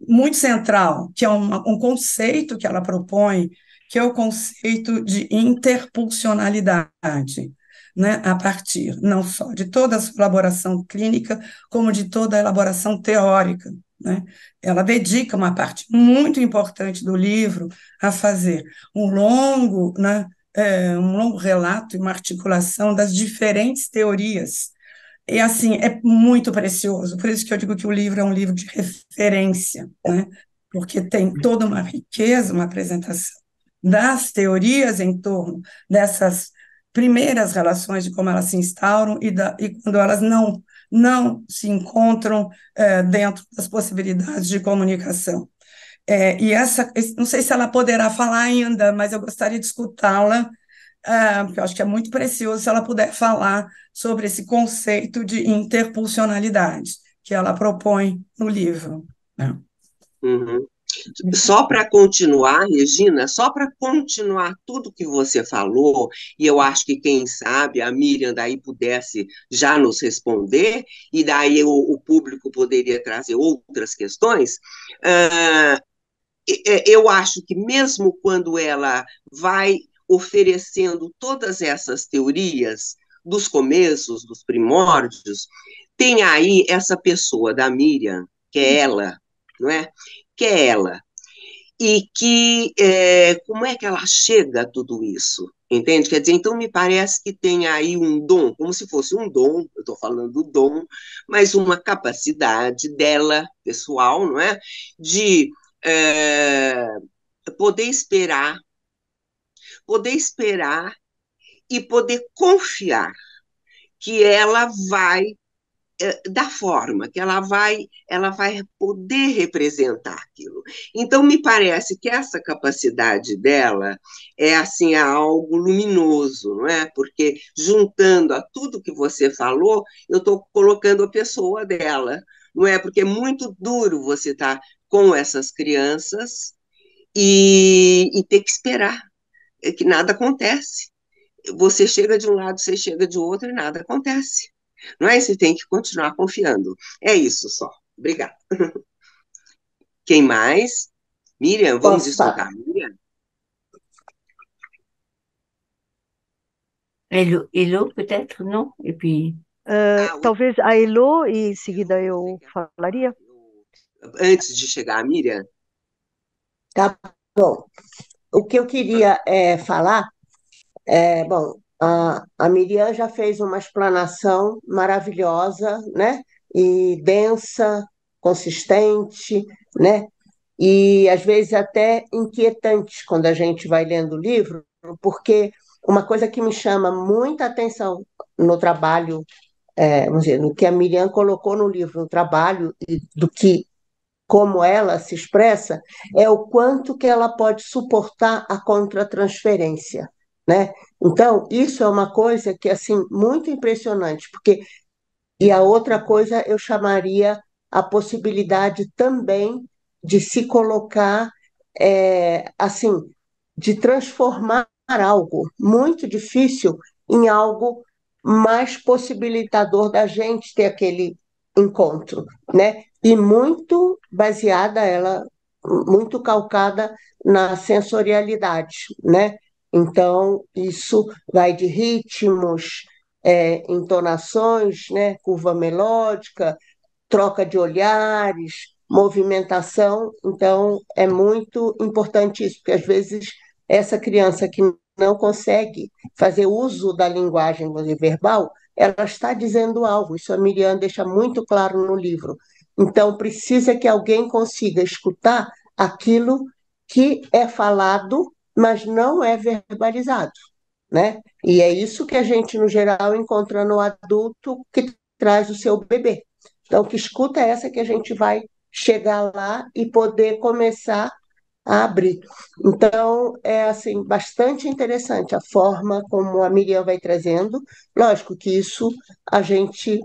E: muito central, que é um conceito que ela propõe, que é o conceito de interpulsionalidade, né, a partir não só de toda a sua elaboração clínica, como de toda a elaboração teórica, né? Ela dedica uma parte muito importante do livro a fazer um longo relato e uma articulação das diferentes teorias. E, assim, é muito precioso. Por isso que eu digo que o livro é um livro de referência, né? Porque tem toda uma riqueza, uma apresentação das teorias em torno dessas primeiras relações, de como elas se instauram e quando elas não se encontram dentro das possibilidades de comunicação. Não sei se ela poderá falar ainda, mas eu gostaria de escutá-la, porque eu acho que é muito precioso se ela puder falar sobre esse conceito de interpulsionalidade que ela propõe no livro, né?
B: Uhum. Só para continuar, Regina, só para continuar tudo que você falou, e eu acho que, quem sabe, a Miriam daí pudesse já nos responder, e daí o público poderia trazer outras questões. ah, eu acho que, mesmo quando ela vai oferecendo todas essas teorias dos começos, dos primórdios, tem aí essa pessoa da Miriam, que é ela, não é? Que é ela. E que, como é que ela chega a tudo isso? Entende? Quer dizer, então me parece que tem aí um dom, como se fosse um dom, eu estou falando do dom, mas uma capacidade dela, pessoal, não é? De é, poder esperar, poder esperar e poder confiar que ela vai da forma que ela vai poder representar aquilo. Então, me parece que essa capacidade dela é assim algo luminoso, não é? Porque juntando a tudo que você falou, eu estou colocando a pessoa dela, não é? Porque é muito duro você estar com essas crianças e ter que esperar, que nada acontece. Você chega de um lado, você chega de outro e nada acontece. Não é? Você tem que continuar confiando. É isso só. Obrigada. Quem mais? Miriam, vamos
F: Posso falar?
B: escutar. Miriam?
C: Hello, peut-être, non? Et puis,
D: Talvez a Elo e em seguida eu falaria.
B: Antes de chegar a Miriam,
F: Tá bom. O que eu queria falar bom, a Miriam já fez uma explanação maravilhosa, né? E densa, consistente, né? E às vezes até inquietante quando a gente vai lendo o livro, porque uma coisa que me chama muita atenção no trabalho, vamos dizer, no que a Miriam colocou no livro, no trabalho e do que como ela se expressa, é o quanto que ela pode suportar a contratransferência, né? Então, isso é uma coisa que, assim, muito impressionante, porque, e a outra coisa eu chamaria a possibilidade também de se colocar, assim, de transformar algo muito difícil em algo mais possibilitador da gente ter aquele encontro, né? E muito baseada ela, muito calcada na sensorialidade, né? Então, isso vai de ritmos, entonações, né? Curva melódica, troca de olhares, movimentação. Então, é muito importante isso, porque às vezes essa criança que não consegue fazer uso da linguagem vamos dizer, verbal, ela está dizendo algo. Isso a Miriam deixa muito claro no livro. Então, precisa que alguém consiga escutar aquilo que é falado, mas não é verbalizado, né? E é isso que a gente, no geral, encontra no adulto que traz o seu bebê. Então, que escuta é essa que a gente vai chegar lá e poder começar a abrir. Então, é assim, bastante interessante a forma como a Miriam vai trazendo. Lógico que isso a gente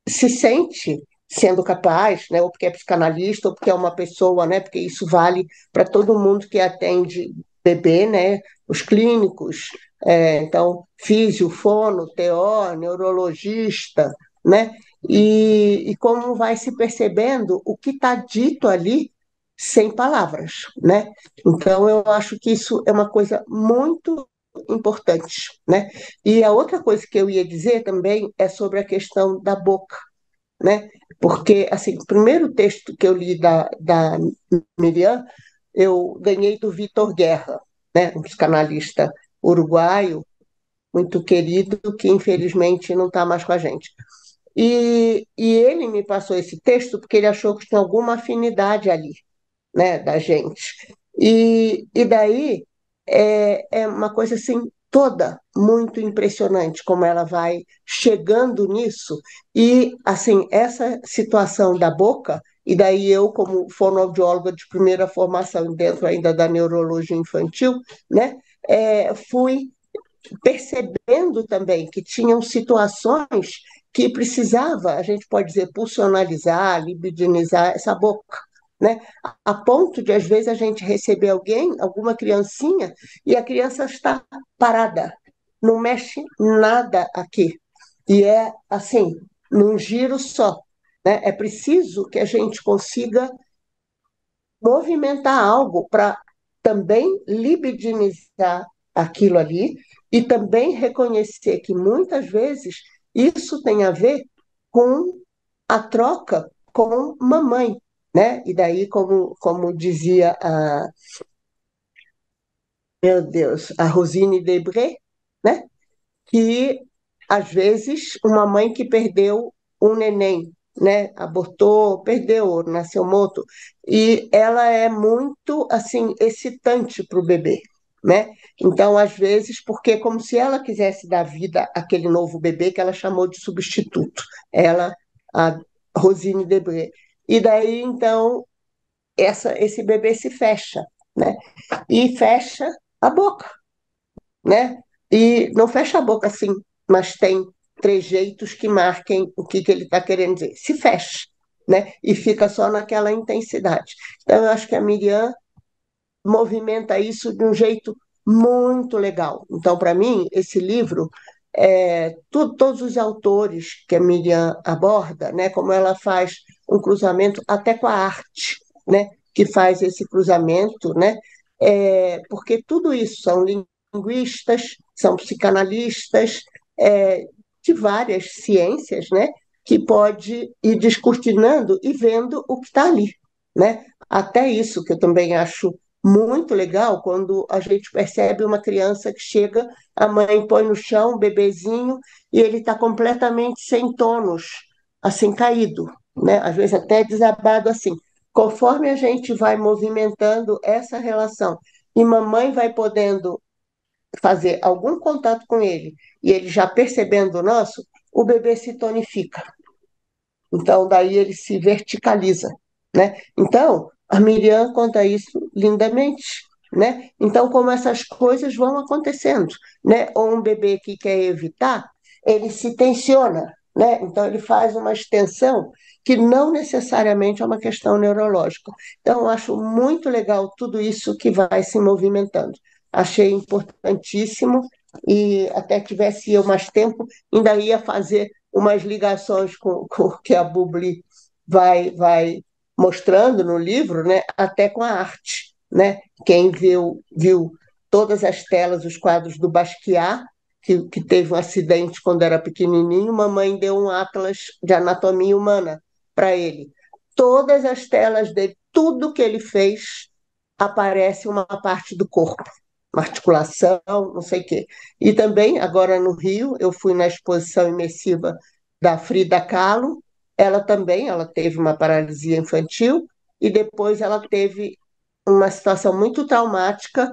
F: se sente sendo capaz, né, ou porque é psicanalista, ou porque é uma pessoa, né, porque isso vale para todo mundo que atende bebê, né, os clínicos, então, físio, fono, TO, neurologista, né, e como vai se percebendo o que está dito ali sem palavras, né? Então, eu acho que isso é uma coisa muito importante, né? E a outra coisa que eu ia dizer também é sobre a questão da boca, né? Porque, assim, o primeiro texto que eu li da Miriam, eu ganhei do Vitor Guerra, né? Um psicanalista uruguaio, muito querido, que infelizmente não está mais com a gente. E ele me passou esse texto porque ele achou que tinha alguma afinidade ali, né, da gente. E daí é uma coisa assim toda muito impressionante como ela vai chegando nisso e assim essa situação da boca e daí eu como fonoaudióloga de primeira formação dentro ainda da neurologia infantil, né, fui percebendo também que tinham situações que precisava, a gente pode dizer, pulsionalizar, libidinizar essa boca, né? A ponto de, às vezes, a gente receber alguém, alguma criancinha, e a criança está parada, não mexe nada aqui. E é assim, num giro só. Né? É preciso que a gente consiga movimentar algo para também libidinizar aquilo ali e também reconhecer que muitas vezes isso tem a ver com a troca com mamãe, né? E daí, como dizia meu Deus, a Rosine Debré, né? Que às vezes uma mãe que perdeu um neném, né, abortou, perdeu, nasceu morto, e ela é muito assim excitante para o bebê, né? Então, às vezes, porque é como se ela quisesse dar vida àquele novo bebê que ela chamou de substituto. Ela a Rosine Debré. E daí, então, esse bebê se fecha, né? E fecha a boca, né? E não fecha a boca assim, mas tem trejeitos que marquem o que ele está querendo dizer. Se fecha, né? E fica só naquela intensidade. Então, eu acho que a Miriam movimenta isso de um jeito muito legal. Então, para mim, esse livro, todos os autores que a Miriam aborda, né, como ela faz um cruzamento até com a arte, né, que faz esse cruzamento, né, porque tudo isso são linguistas, são psicanalistas, é, de várias ciências, né, que pode ir descortinando e vendo o que está ali, né? Até isso que eu também acho muito legal quando a gente percebe uma criança que chega, a mãe põe no chão, um bebezinho, e ele está completamente sem tônus, assim, caído, né? Às vezes até desabado assim. Conforme a gente vai movimentando essa relação e mamãe vai podendo fazer algum contato com ele e ele já percebendo o nosso, o bebê se tonifica. Então, daí ele se verticaliza, né? Então, a Miriam conta isso lindamente, né? Então, como essas coisas vão acontecendo, né? Ou um bebê que quer evitar, ele se tensiona, né? Então, ele faz uma extensão que não necessariamente é uma questão neurológica. Então, eu acho muito legal tudo isso que vai se movimentando. Achei importantíssimo e até tivesse eu mais tempo, ainda ia fazer umas ligações com o que a Bubli vai mostrando no livro, né, até com a arte. Né? Quem viu todas as telas, os quadros do Basquiat, que teve um acidente quando era pequenininho, mamãe deu um atlas de anatomia humana para ele. Todas as telas dele, tudo que ele fez, aparece uma parte do corpo, uma articulação, não sei o quê. E também, agora no Rio, eu fui na exposição imersiva da Frida Kahlo, ela teve uma paralisia infantil e depois ela teve uma situação muito traumática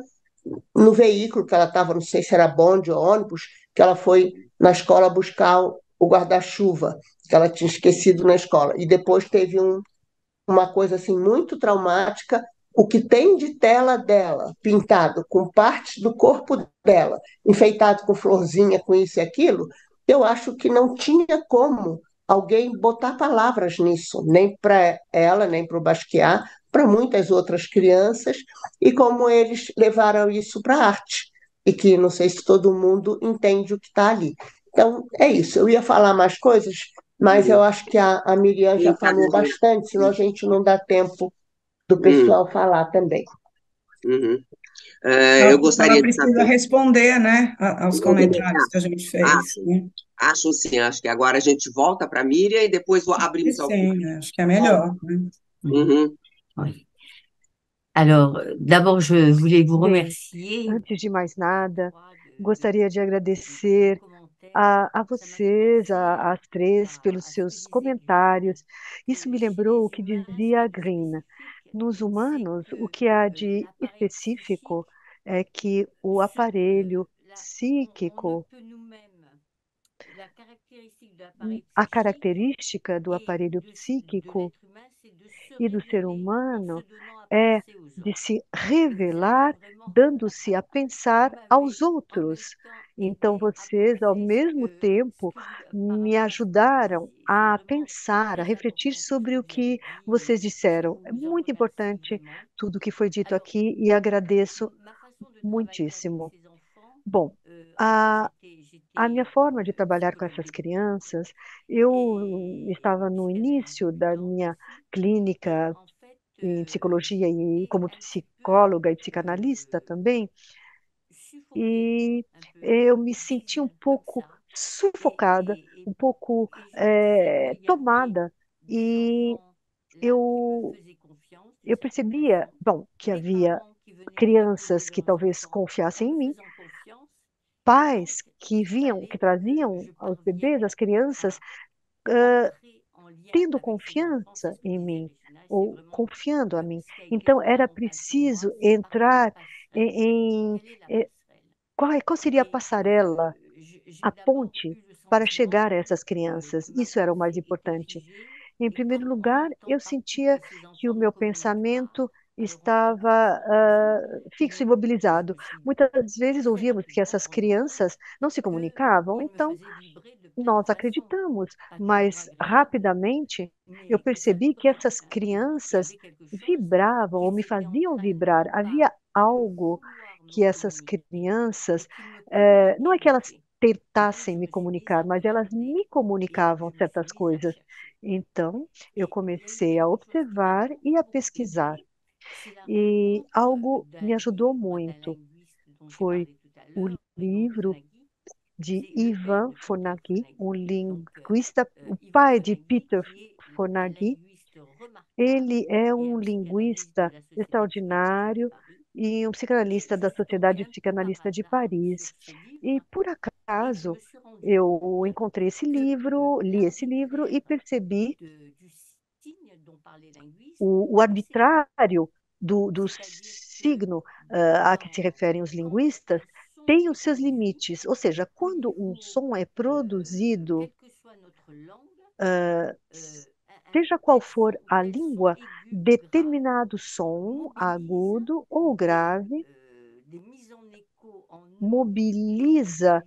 F: no veículo que ela estava, não sei se era bonde ou ônibus, que ela foi na escola buscar o guarda-chuva, que ela tinha esquecido na escola. E depois teve uma coisa assim muito traumática, o que tem de tela dela, pintado com partes do corpo dela, enfeitado com florzinha, com isso e aquilo, eu acho que não tinha como alguém botar palavras nisso, nem para ela, nem para o Basquiat, para muitas outras crianças, e como eles levaram isso para a arte, e que não sei se todo mundo entende o que está ali. Então, é isso. Eu ia falar mais coisas, mas eu
B: Uhum.
F: acho que a Miriam já
B: Sim, tá
F: falou
B: dando.
F: bastante, senão a gente não dá tempo do
B: Hum,
F: pessoal falar também.
B: uhum. Eu
E: Ela
B: gostaria de
E: precisa
B: saber.
E: responder, né, aos comentários
B: Movimentar?
E: que a gente fez,
B: Acho,
E: né?
B: acho sim. Acho que agora a gente volta para a Miriam e depois
E: E
B: abrimos ao
E: sim,
B: público.
E: né, acho que é
B: Tá bom?
E: melhor, né?
C: Mhm.
B: Uhum.
C: Oui. Alors, d'abord, je voulais vous
D: Bem,
C: remercier
D: antes de mais nada, gostaria de agradecer a vocês, às três, pelos seus comentários. Isso me lembrou o que dizia a Green. Nos humanos, o que há de específico é que o aparelho psíquico, a característica do aparelho psíquico e do ser humano é de se revelar, dando-se a pensar aos outros. Então, vocês, ao mesmo tempo, me ajudaram a pensar, a refletir sobre o que vocês disseram. É muito importante tudo que foi dito aqui e agradeço muitíssimo. Bom, a minha forma de trabalhar com essas crianças, eu estava no início da minha clínica em psicologia e como psicóloga e psicanalista também, e eu me senti um pouco sufocada, um pouco tomada, e eu, eu percebia, bom, que havia crianças que talvez confiassem em mim, pais que vinham, que traziam aos bebês, as crianças, tendo confiança em mim, ou confiando a mim. Então, era preciso entrar em qual seria a passarela, a ponte. para chegar a essas crianças. Isso era o mais importante. Em primeiro lugar, eu sentia que o meu pensamento estava fixo, imobilizado. Muitas vezes ouvíamos que essas crianças não se comunicavam, então nós acreditamos, mas rapidamente eu percebi que essas crianças vibravam ou me faziam vibrar. Havia algo que essas crianças, não é que elas tentassem me comunicar, mas elas me comunicavam certas coisas. Então, eu comecei a observar e a pesquisar. E algo me ajudou muito. Foi o livro de Ivan Fonagy, um linguista, o pai de Peter Fonagy. Ele é um linguista extraordinário e um psicanalista da Sociedade Psicanalista de Paris. E, por acaso, eu encontrei esse livro, li esse livro e percebi o arbitrário do signo a que se referem os linguistas tem os seus limites. Ou seja, quando um som é produzido, seja qual for a língua, determinado som, agudo ou grave, mobiliza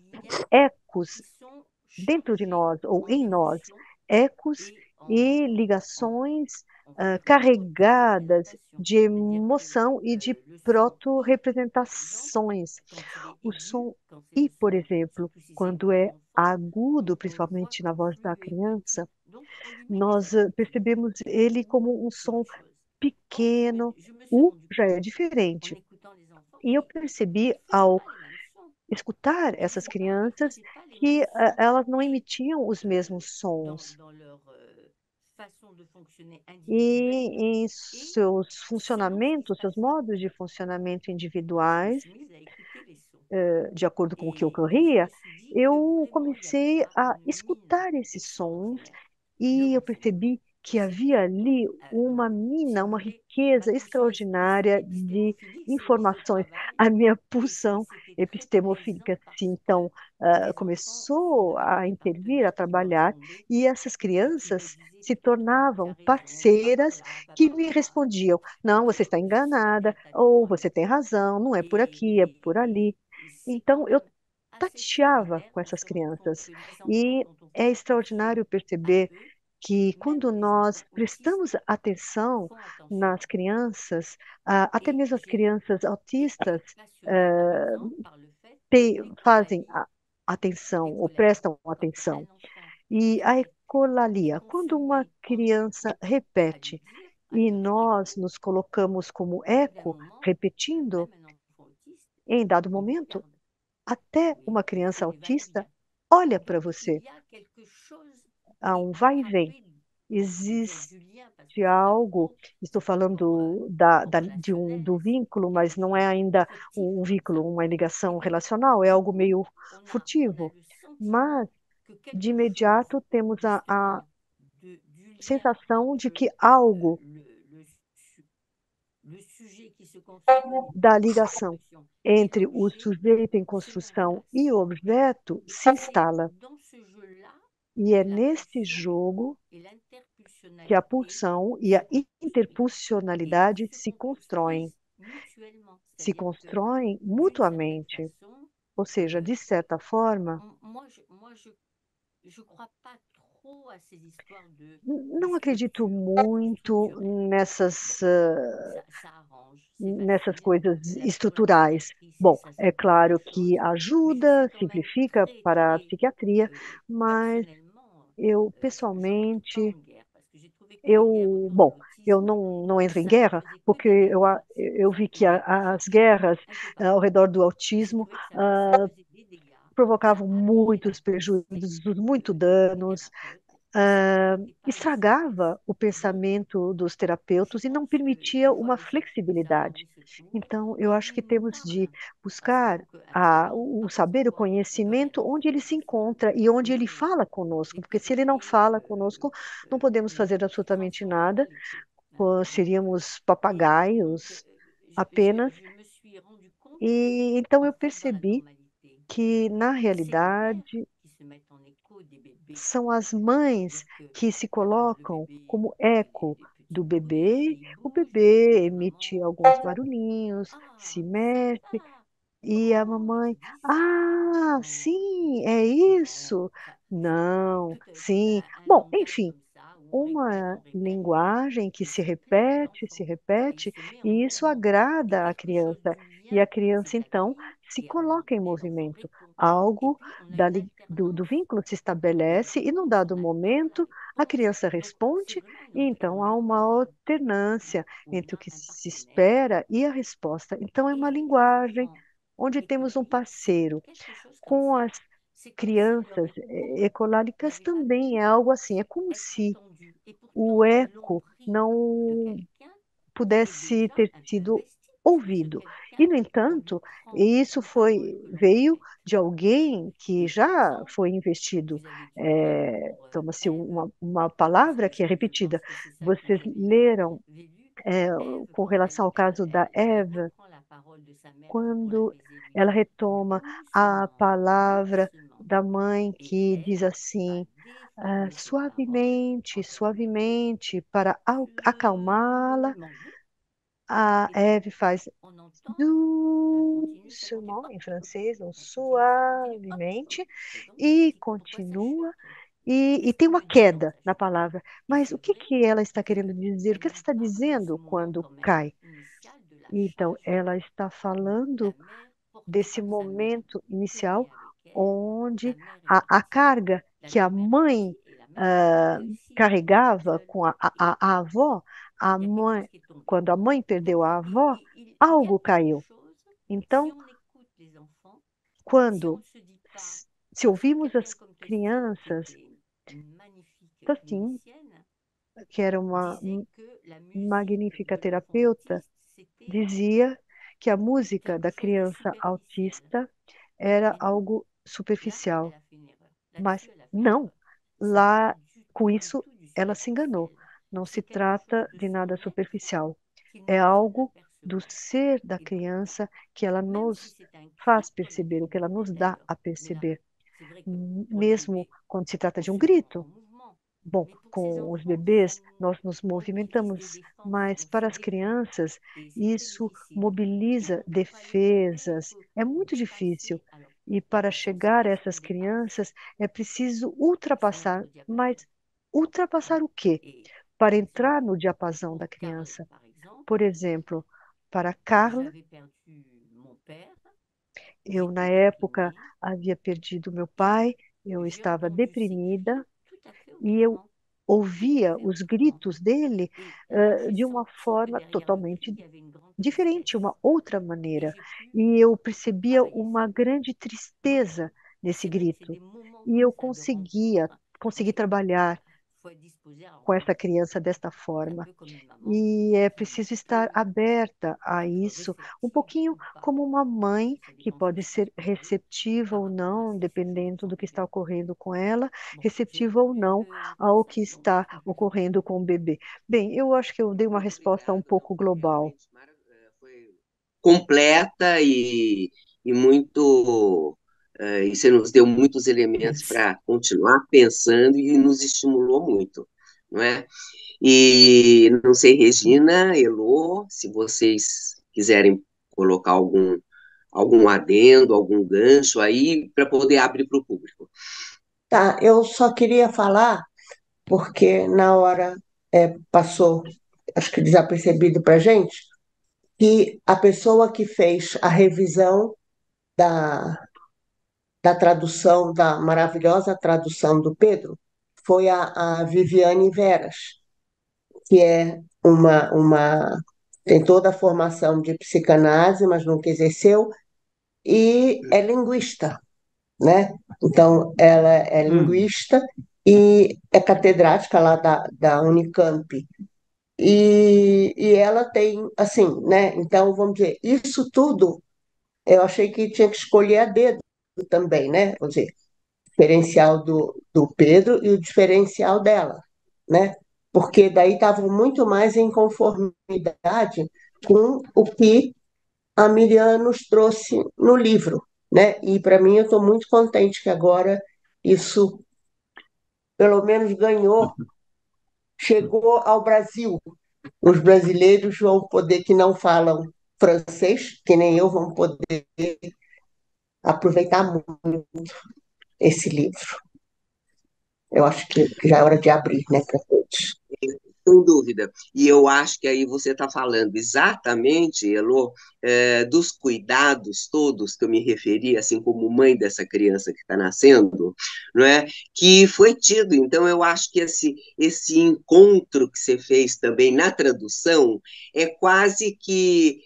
D: ecos dentro de nós ou em nós, ecos e ligações carregadas de emoção e de proto-representações. O som I, por exemplo, quando é agudo, principalmente na voz da criança, nós percebemos ele como um som pequeno, U já é diferente. E eu percebi ao escutar essas crianças que elas não emitiam os mesmos sons. E em seus funcionamentos, seus modos de funcionamento individuais, de acordo com o que ocorria, eu comecei a escutar esses sons e eu percebi que havia ali uma mina, uma riqueza extraordinária de informações. A minha pulsão epistemofílica, então, começou a intervir, a trabalhar, e essas crianças se tornavam parceiras que me respondiam: não, você está enganada, ou você tem razão, não é por aqui, é por ali. Então, eu tateava com essas crianças, e é extraordinário perceber que quando nós prestamos atenção nas crianças, até mesmo as crianças autistas fazem atenção ou prestam atenção. E a ecolalia, quando uma criança repete e nós nos colocamos como eco, repetindo, em dado momento, até uma criança autista olha para você. Há um vai e vem. Existe algo, estou falando do vínculo, mas não é ainda um vínculo, uma ligação relacional, é algo meio furtivo. Mas, de imediato, temos a sensação de que algo da ligação entre o sujeito em construção e o objeto se instala. E é nesse jogo que a pulsão e a interpulsionalidade se constroem mutuamente. Ou seja, de certa forma, não acredito muito nessas coisas estruturais. Bom, é claro que ajuda, simplifica para a psiquiatria, mas eu, pessoalmente, bom, eu não entro em guerra, porque eu vi que as guerras ao redor do autismo provocavam muitos prejuízos, muitos danos, estragava o pensamento dos terapeutas e não permitia uma flexibilidade. Então, eu acho que temos de buscar o saber, o conhecimento, onde ele se encontra e onde ele fala conosco, porque se ele não fala conosco, não podemos fazer absolutamente nada, seríamos papagaios apenas. E então eu percebi que, na realidade, são as mães que se colocam como eco do bebê. O bebê emite alguns barulhinhos, se mexe, e a mamãe, ah, sim, é isso. Não, sim. Bom, enfim, uma linguagem que se repete, e isso agrada a criança. E a criança, então, se coloca em movimento. Algo do vínculo se estabelece, e num dado momento, a criança responde, e então há uma alternância entre o que se espera e a resposta. Então, é uma linguagem onde temos um parceiro. Com as crianças ecolálicas também é algo assim, é como se o eco não pudesse ter sido ouvido. E, no entanto, isso veio de alguém que já foi investido. Toma-se uma palavra que é repetida. Vocês leram é, com relação ao caso da Eva, quando ela retoma a palavra da mãe que diz assim, suavemente, suavemente, para acalmá-la, a Eve faz doucement em francês, ou suavemente, e continua, e tem uma queda na palavra. Mas o que que ela está querendo dizer? O que ela está dizendo quando cai? Então, ela está falando desse momento inicial onde a carga que a mãe ah, carregava com a avó, quando a mãe perdeu a avó, algo caiu. Então, quando se ouvimos as crianças, assim, que era uma magnífica terapeuta, dizia que a música da criança autista era algo superficial. Mas não, lá com isso ela se enganou. Não se trata de nada superficial. É algo do ser da criança que ela nos faz perceber, o que ela nos dá a perceber. Mesmo quando se trata de um grito. Bom, com os bebês, nós nos movimentamos, mas para as crianças, isso mobiliza defesas. É muito difícil. E para chegar a essas crianças, é preciso ultrapassar. Mas ultrapassar o quê? Para entrar no diapasão da criança. Por exemplo, para Carla, eu, na época, havia perdido meu pai, eu estava deprimida e eu ouvia os gritos dele de uma forma totalmente diferente, uma outra maneira. E eu percebia uma grande tristeza nesse grito. E eu consegui trabalhar com essa criança desta forma. E é preciso estar aberta a isso, um pouquinho como uma mãe que pode ser receptiva ou não, dependendo do que está ocorrendo com ela, receptiva ou não ao que está ocorrendo com o bebê. Bem, eu acho que eu dei uma resposta um pouco global.
B: Foi completa e muito. E você nos deu muitos elementos para continuar pensando e nos estimulou muito, não é? E não sei, Regina, Elô, se vocês quiserem colocar algum adendo, algum gancho aí, para poder abrir para o público.
F: Tá, eu só queria falar, porque na hora passou, acho que desapercebido para gente, que a pessoa que fez a revisão da, da tradução, da maravilhosa tradução do Pedro, foi a Viviane Veras, que é tem toda a formação de psicanálise, mas nunca exerceu, e é linguista, né? Então, ela é linguista e é catedrática lá da Unicamp. E ela tem, assim, né? Então, vamos dizer, isso tudo eu achei que tinha que escolher a dedo também, né? Vamos dizer, o diferencial do Pedro e o diferencial dela, né? Porque daí estavam muito mais em conformidade com o que a Miriam nos trouxe no livro, né? E para mim eu estou muito contente que agora isso pelo menos ganhou, chegou ao Brasil. Os brasileiros vão poder, que não falam francês, que nem eu, vão poder aproveitar muito esse livro. Eu acho que já é hora de abrir, né, para todos.
B: Sem dúvida. E eu acho que aí você está falando exatamente, Elô, dos cuidados todos que eu me referi, assim como mãe dessa criança que está nascendo, não é? Que foi tido. Então, eu acho que esse encontro que você fez também na tradução é quase que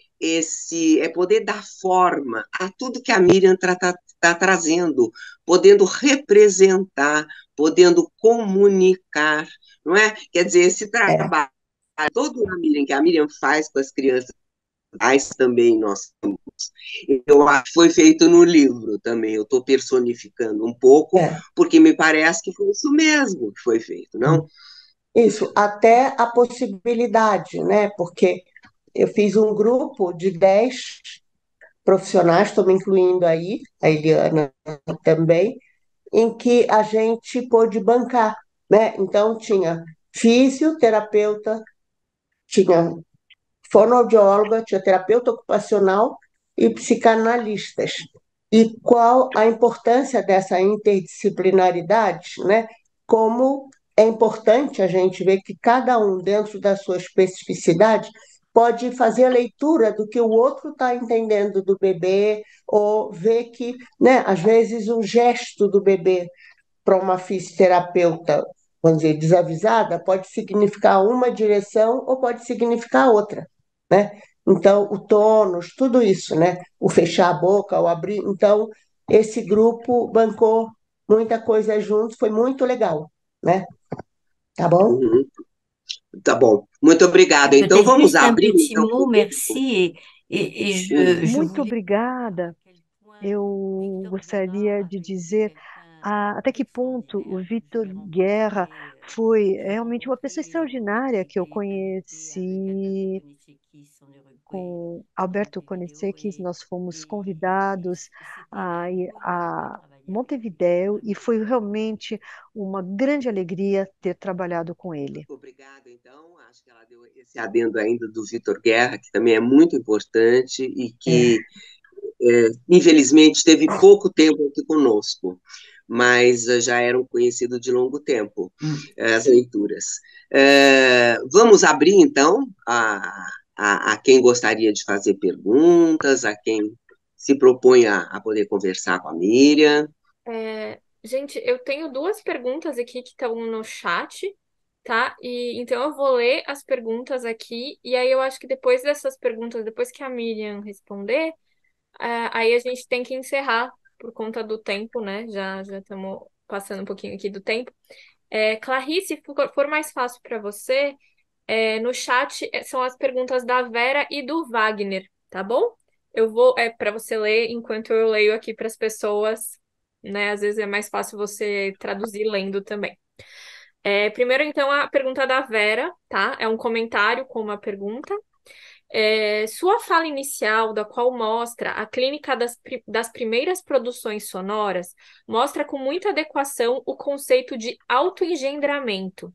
B: é poder dar forma a tudo que a Miriam está trazendo, podendo representar, podendo comunicar, não é? Quer dizer, esse
F: É,
B: trabalho todo que a Miriam faz com as crianças, mas também nós temos, eu acho que foi feito no livro também, eu estou personificando um pouco,
F: é.
B: porque me parece que foi isso mesmo que foi feito, não?
F: Isso, até a possibilidade, né? Porque eu fiz um grupo de 10 profissionais, estou me incluindo aí, a Eliana também, em que a gente pôde bancar, né? Então, tinha fisioterapeuta, tinha fonoaudióloga, tinha terapeuta ocupacional e psicanalistas. E qual a importância dessa interdisciplinaridade, né? Como é importante a gente ver que cada um, dentro da sua especificidade, pode fazer a leitura do que o outro está entendendo do bebê, ou ver que, né, às vezes, um gesto do bebê para uma fisioterapeuta, vamos dizer, desavisada, pode significar uma direção ou pode significar outra, né? Então, o tônus, tudo isso, né? O fechar a boca, o abrir. Então, esse grupo bancou muita coisa junto, foi muito legal, né? Tá bom?
B: Uhum. Tá bom, muito obrigada. Então,
C: Peut-être
B: vamos
C: juste un
B: abrir
C: petit
B: então para
C: mot,
B: o público.
C: merci. Je
D: Muito
C: voulais
D: obrigada. Eu gostaria de dizer até que ponto o Vitor Guerra foi realmente uma pessoa extraordinária que eu conheci com Alberto Konietzekis. Nós fomos convidados a ir a Montevidéu e foi realmente uma grande alegria ter trabalhado com ele.
B: Obrigada, então. Acho que ela deu esse adendo ainda do Vitor Guerra, que também é muito importante e
F: É,
B: que infelizmente, teve pouco tempo aqui conosco, mas já era um conhecido de longo tempo,
C: Mm.
B: as leituras. Vamos abrir, então, a quem gostaria de fazer perguntas, a quem se propõe a poder conversar com a Miriam.
A: Gente, eu tenho duas perguntas aqui que estão no chat, tá? E então eu vou ler as perguntas aqui, e aí eu acho que depois dessas perguntas, depois que a Miriam responder, aí a gente tem que encerrar por conta do tempo, né? Já estamos passando um pouquinho aqui do tempo. Clarice, se for mais fácil para você, no chat são as perguntas da Vera e do Wagner, tá bom? Eu vou, para você ler enquanto eu leio aqui para as pessoas, né? Às vezes é mais fácil você traduzir lendo também. Primeiro, então, a pergunta da Vera, tá? É um comentário com uma pergunta. Sua fala inicial, da qual mostra a clínica das primeiras produções sonoras, mostra com muita adequação o conceito de autoengendramento,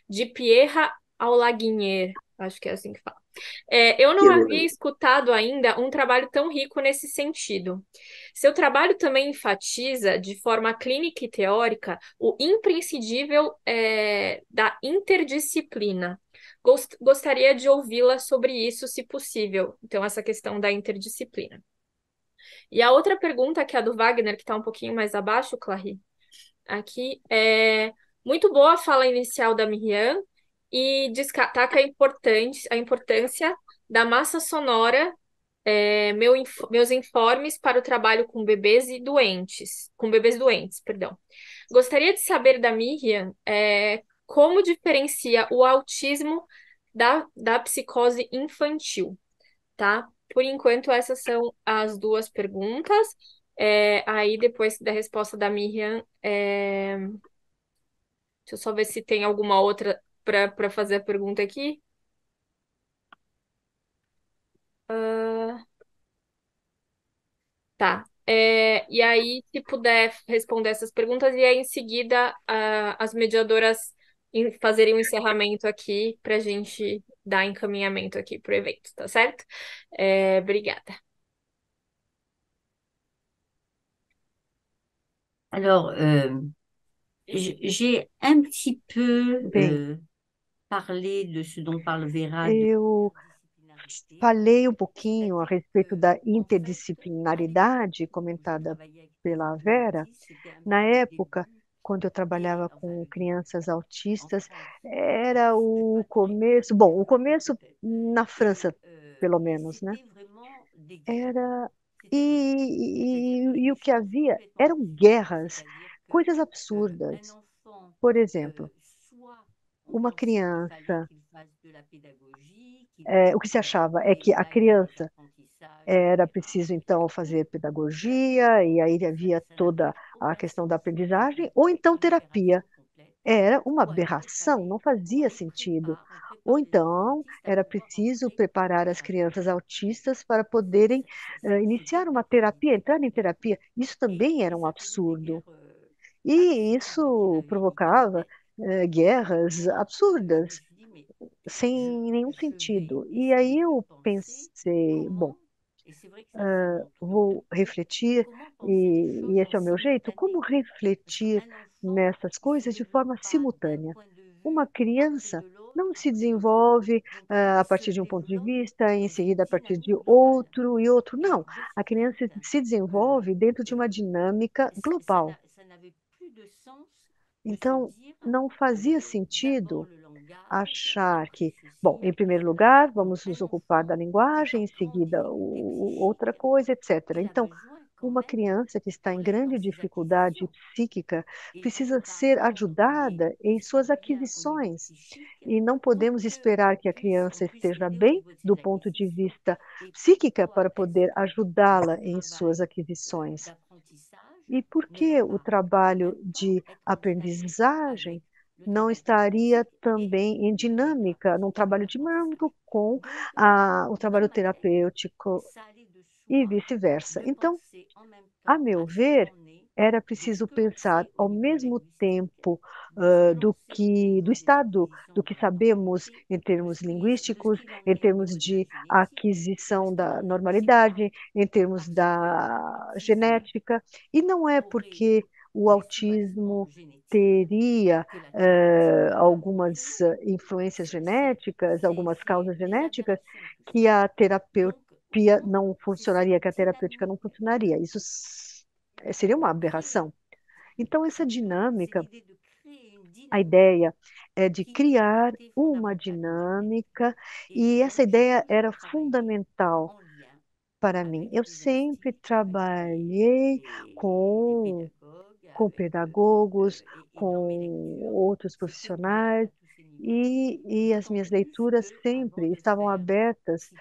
A: de Pierre Aulagnier, acho que é assim que fala. Eu não havia escutado ainda um trabalho tão rico nesse sentido. Seu trabalho também enfatiza, de forma clínica e teórica, o imprescindível da interdisciplina. Gostaria de ouvi-la sobre isso, se possível. Então, essa questão da interdisciplina. E a outra pergunta, que é a do Wagner, que está um pouquinho mais abaixo, Clary, aqui é muito boa a fala inicial da Miriam e destaca a importância da massa sonora, meus informes para o trabalho com bebês e doentes, com bebês doentes, perdão. Gostaria de saber da Miriam, como diferencia o autismo da psicose infantil, tá? Por enquanto, essas são as duas perguntas. Aí, depois da resposta da Miriam, deixa eu só ver se tem alguma outra para fazer a pergunta aqui. Ah, tá. E aí, se puder responder essas perguntas, e aí em seguida as mediadoras fazerem um encerramento aqui para a gente dar encaminhamento aqui para o evento, tá certo? Obrigada.
C: Alors, j'ai un petit peu
D: Bem,
C: parlé de ce dont parle Vera, de
D: eu falei um pouquinho a respeito da interdisciplinaridade comentada pela Vera. Na época, quando eu trabalhava com crianças autistas, era o começo, bom, o começo na França, pelo menos, né? Era e o que havia eram guerras, coisas absurdas. Por exemplo, uma criança, o que se achava é que a criança era preciso, então, fazer pedagogia, e aí havia toda a questão da aprendizagem, ou então terapia. Era uma aberração, não fazia sentido. Ou então, era preciso preparar as crianças autistas para poderem iniciar uma terapia, entrar em terapia. Isso também era um absurdo. E isso provocava guerras absurdas, sem nenhum sentido. E aí eu pensei, bom, vou refletir, e esse é o meu jeito, como refletir nessas coisas de forma simultânea. Uma criança não se desenvolve a partir de um ponto de vista, em seguida a partir de outro e outro. Não, a criança se desenvolve dentro de uma dinâmica global. Então, não fazia sentido achar que, bom, em primeiro lugar, vamos nos ocupar da linguagem, em seguida outra coisa, etc. Então, uma criança que está em grande dificuldade psíquica precisa ser ajudada em suas aquisições. E não podemos esperar que a criança esteja bem do ponto de vista psíquica para poder ajudá-la em suas aquisições. E por que o trabalho de aprendizagem não estaria também em dinâmica, num trabalho dinâmico com o trabalho terapêutico e vice-versa? Então, a meu ver, era preciso pensar ao mesmo tempo do estado do que sabemos em termos linguísticos, em termos de aquisição da normalidade, em termos da genética, e não é porque o autismo teria algumas influências genéticas, algumas causas genéticas, que a terapia não funcionaria, que a terapêutica não funcionaria. Isso seria uma aberração. Então, essa dinâmica, a ideia é de criar uma dinâmica, e essa ideia era fundamental para mim. Eu sempre trabalhei com, com pedagogos, com outros profissionais, e as minhas leituras sempre estavam abertas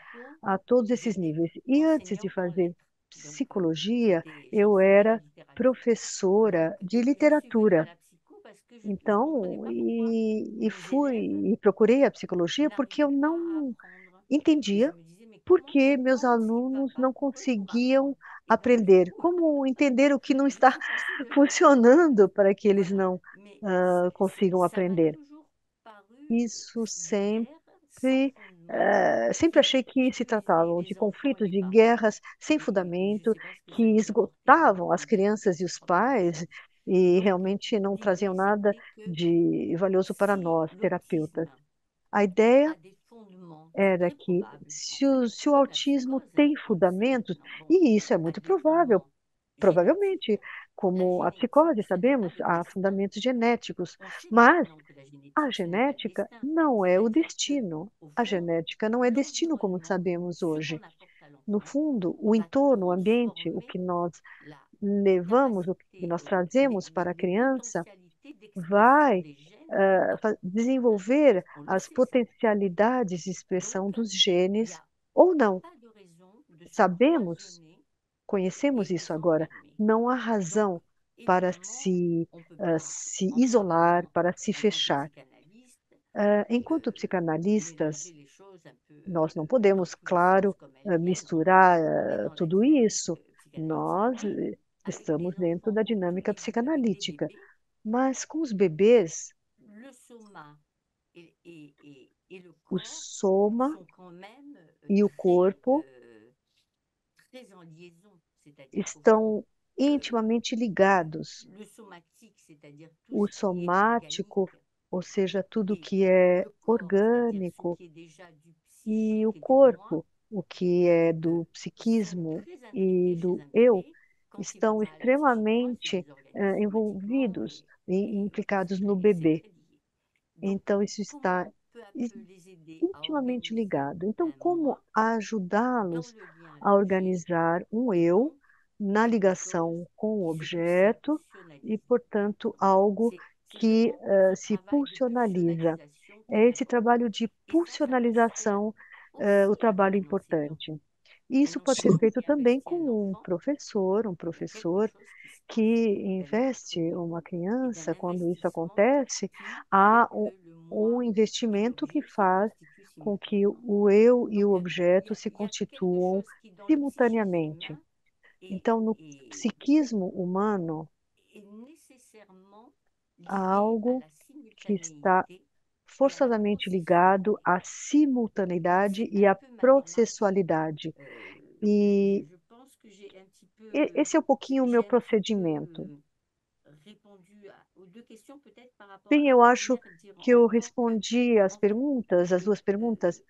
D: a todos esses níveis. E antes de fazer psicologia, eu era professora de literatura. Então, e procurei a psicologia porque eu não entendia por que meus alunos não conseguiam aprender, como entender o que não está funcionando para que eles não consigam aprender. Isso sempre achei que se tratavam de conflitos, de guerras sem fundamento, que esgotavam as crianças e os pais e realmente não traziam nada de valioso para nós, terapeutas. A ideia era que se o autismo tem fundamentos, e isso é muito provável, provavelmente, como a psicose, sabemos, há fundamentos genéticos, mas a genética não é o destino. A genética não é destino como sabemos hoje. No fundo, o entorno, o ambiente, o que nós levamos, o que nós trazemos para a criança, vai desenvolver as potencialidades de expressão dos genes ou não. Sabemos, conhecemos isso agora. Não há razão para se isolar, para se fechar. Enquanto psicanalistas, nós não podemos, claro, misturar tudo isso, Nós estamos dentro da dinâmica psicanalítica, mas com os bebês, o soma e o corpo estão intimamente ligados. O somático, ou seja, tudo que é orgânico, e o corpo, o que é do psiquismo e do eu, estão extremamente envolvidos e implicados no bebê. Então, isso está intimamente ligado. Então, como ajudá-los a organizar um eu na ligação com o objeto e, portanto, algo que se pulsionaliza? É esse trabalho de pulsionalização, o trabalho importante. Isso pode ser feito também com um professor que investe uma criança, quando isso acontece, há um investimento que faz com que o eu e o objeto se constituam simultaneamente. Então, no psiquismo humano, há algo que está forçosamente ligado à simultaneidade e à processualidade. E esse é um pouquinho o meu procedimento. Bem, eu acho que eu respondi as duas perguntas.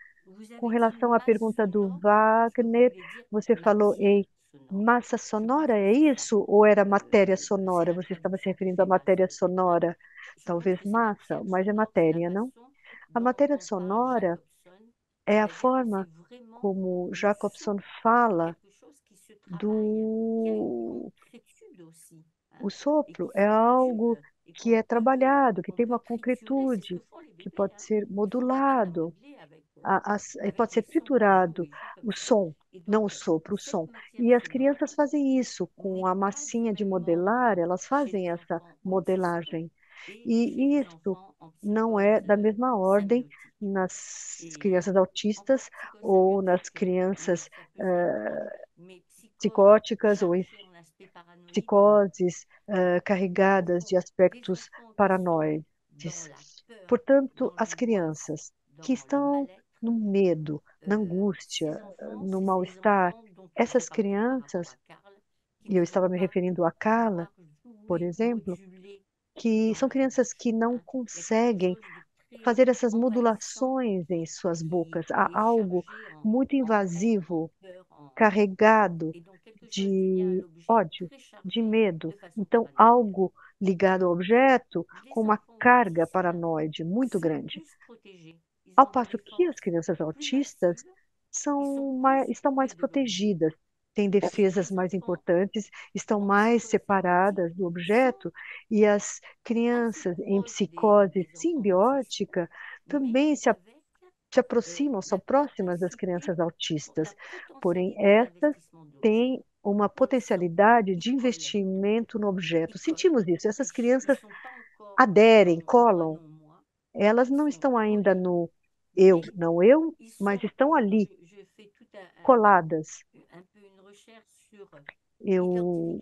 D: Com relação à pergunta do Wagner, você falou em massa sonora, é isso? Ou era matéria sonora? Você estava se referindo à matéria sonora? Talvez massa, mas é matéria, não? A matéria sonora é a forma como Jacobson fala do o sopro é algo que é trabalhado, que tem uma concretude, que pode ser modulado, pode ser triturado, o som, não o sopro, o som. E as crianças fazem isso com a massinha de modelar, elas fazem essa modelagem. E isso não é da mesma ordem nas crianças autistas ou nas crianças psicóticas ou em psicoses carregadas de aspectos paranoides. Portanto, as crianças que estão no medo, na angústia, no mal-estar, essas crianças, e eu estava me referindo a Carla, por exemplo, que são crianças que não conseguem fazer essas modulações em suas bocas. Há algo muito invasivo, carregado de ódio, de medo. Então, algo ligado ao objeto com uma carga paranoide muito grande. Ao passo que as crianças autistas estão mais protegidas, têm defesas mais importantes, estão mais separadas do objeto, e as crianças em psicose simbiótica também se aproximam, são próximas das crianças autistas, porém essas têm uma potencialidade de investimento no objeto. Sentimos isso, essas crianças aderem, colam, elas não estão ainda no eu, não eu, mas estão ali, coladas. Eu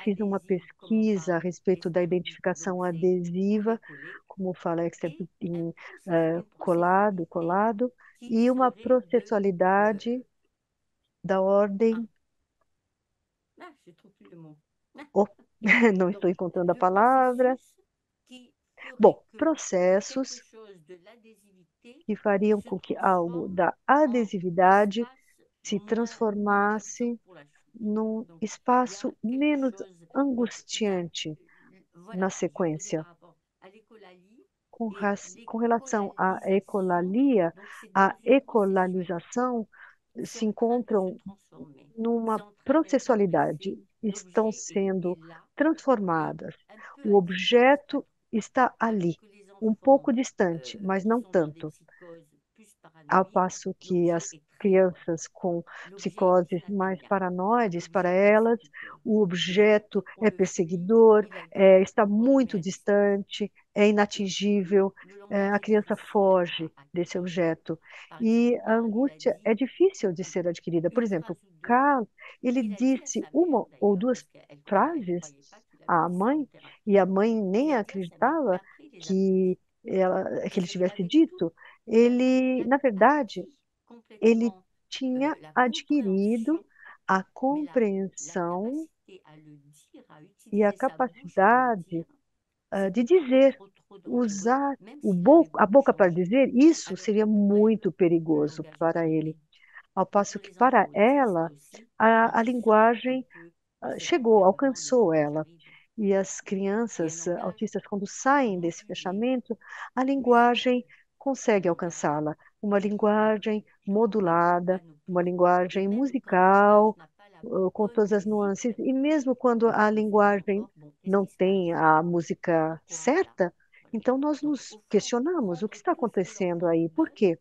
D: fiz uma pesquisa a respeito da identificação adesiva, como fala em colado, colado, e uma processualidade da ordem. Oh, não estou encontrando a palavra. Bom, processos que fariam com que algo da adesividade se transformasse num espaço menos angustiante na sequência. Com relação à ecolalia, a ecolalização se encontram numa processualidade, estão sendo transformadas. O objeto está ali, um pouco distante, mas não tanto. Ao passo que as crianças com psicoses mais paranoides, para elas, o objeto é perseguidor, está muito distante, é inatingível, a criança foge desse objeto. E a angústia é difícil de ser adquirida. Por exemplo, Carl, ele disse uma ou duas frases à mãe, e a mãe nem acreditava que, que ele tivesse dito. Ele, na verdade, ele tinha adquirido a compreensão e a capacidade de dizer, usar a boca para dizer, isso seria muito perigoso para ele. Ao passo que para ela, a linguagem chegou, alcançou ela. E as crianças autistas, quando saem desse fechamento, a linguagem consegue alcançá-la. Uma linguagem modulada, uma linguagem musical, com todas as nuances. E mesmo quando a linguagem não tem a música certa, então nós nos questionamos o que está acontecendo aí, por quê?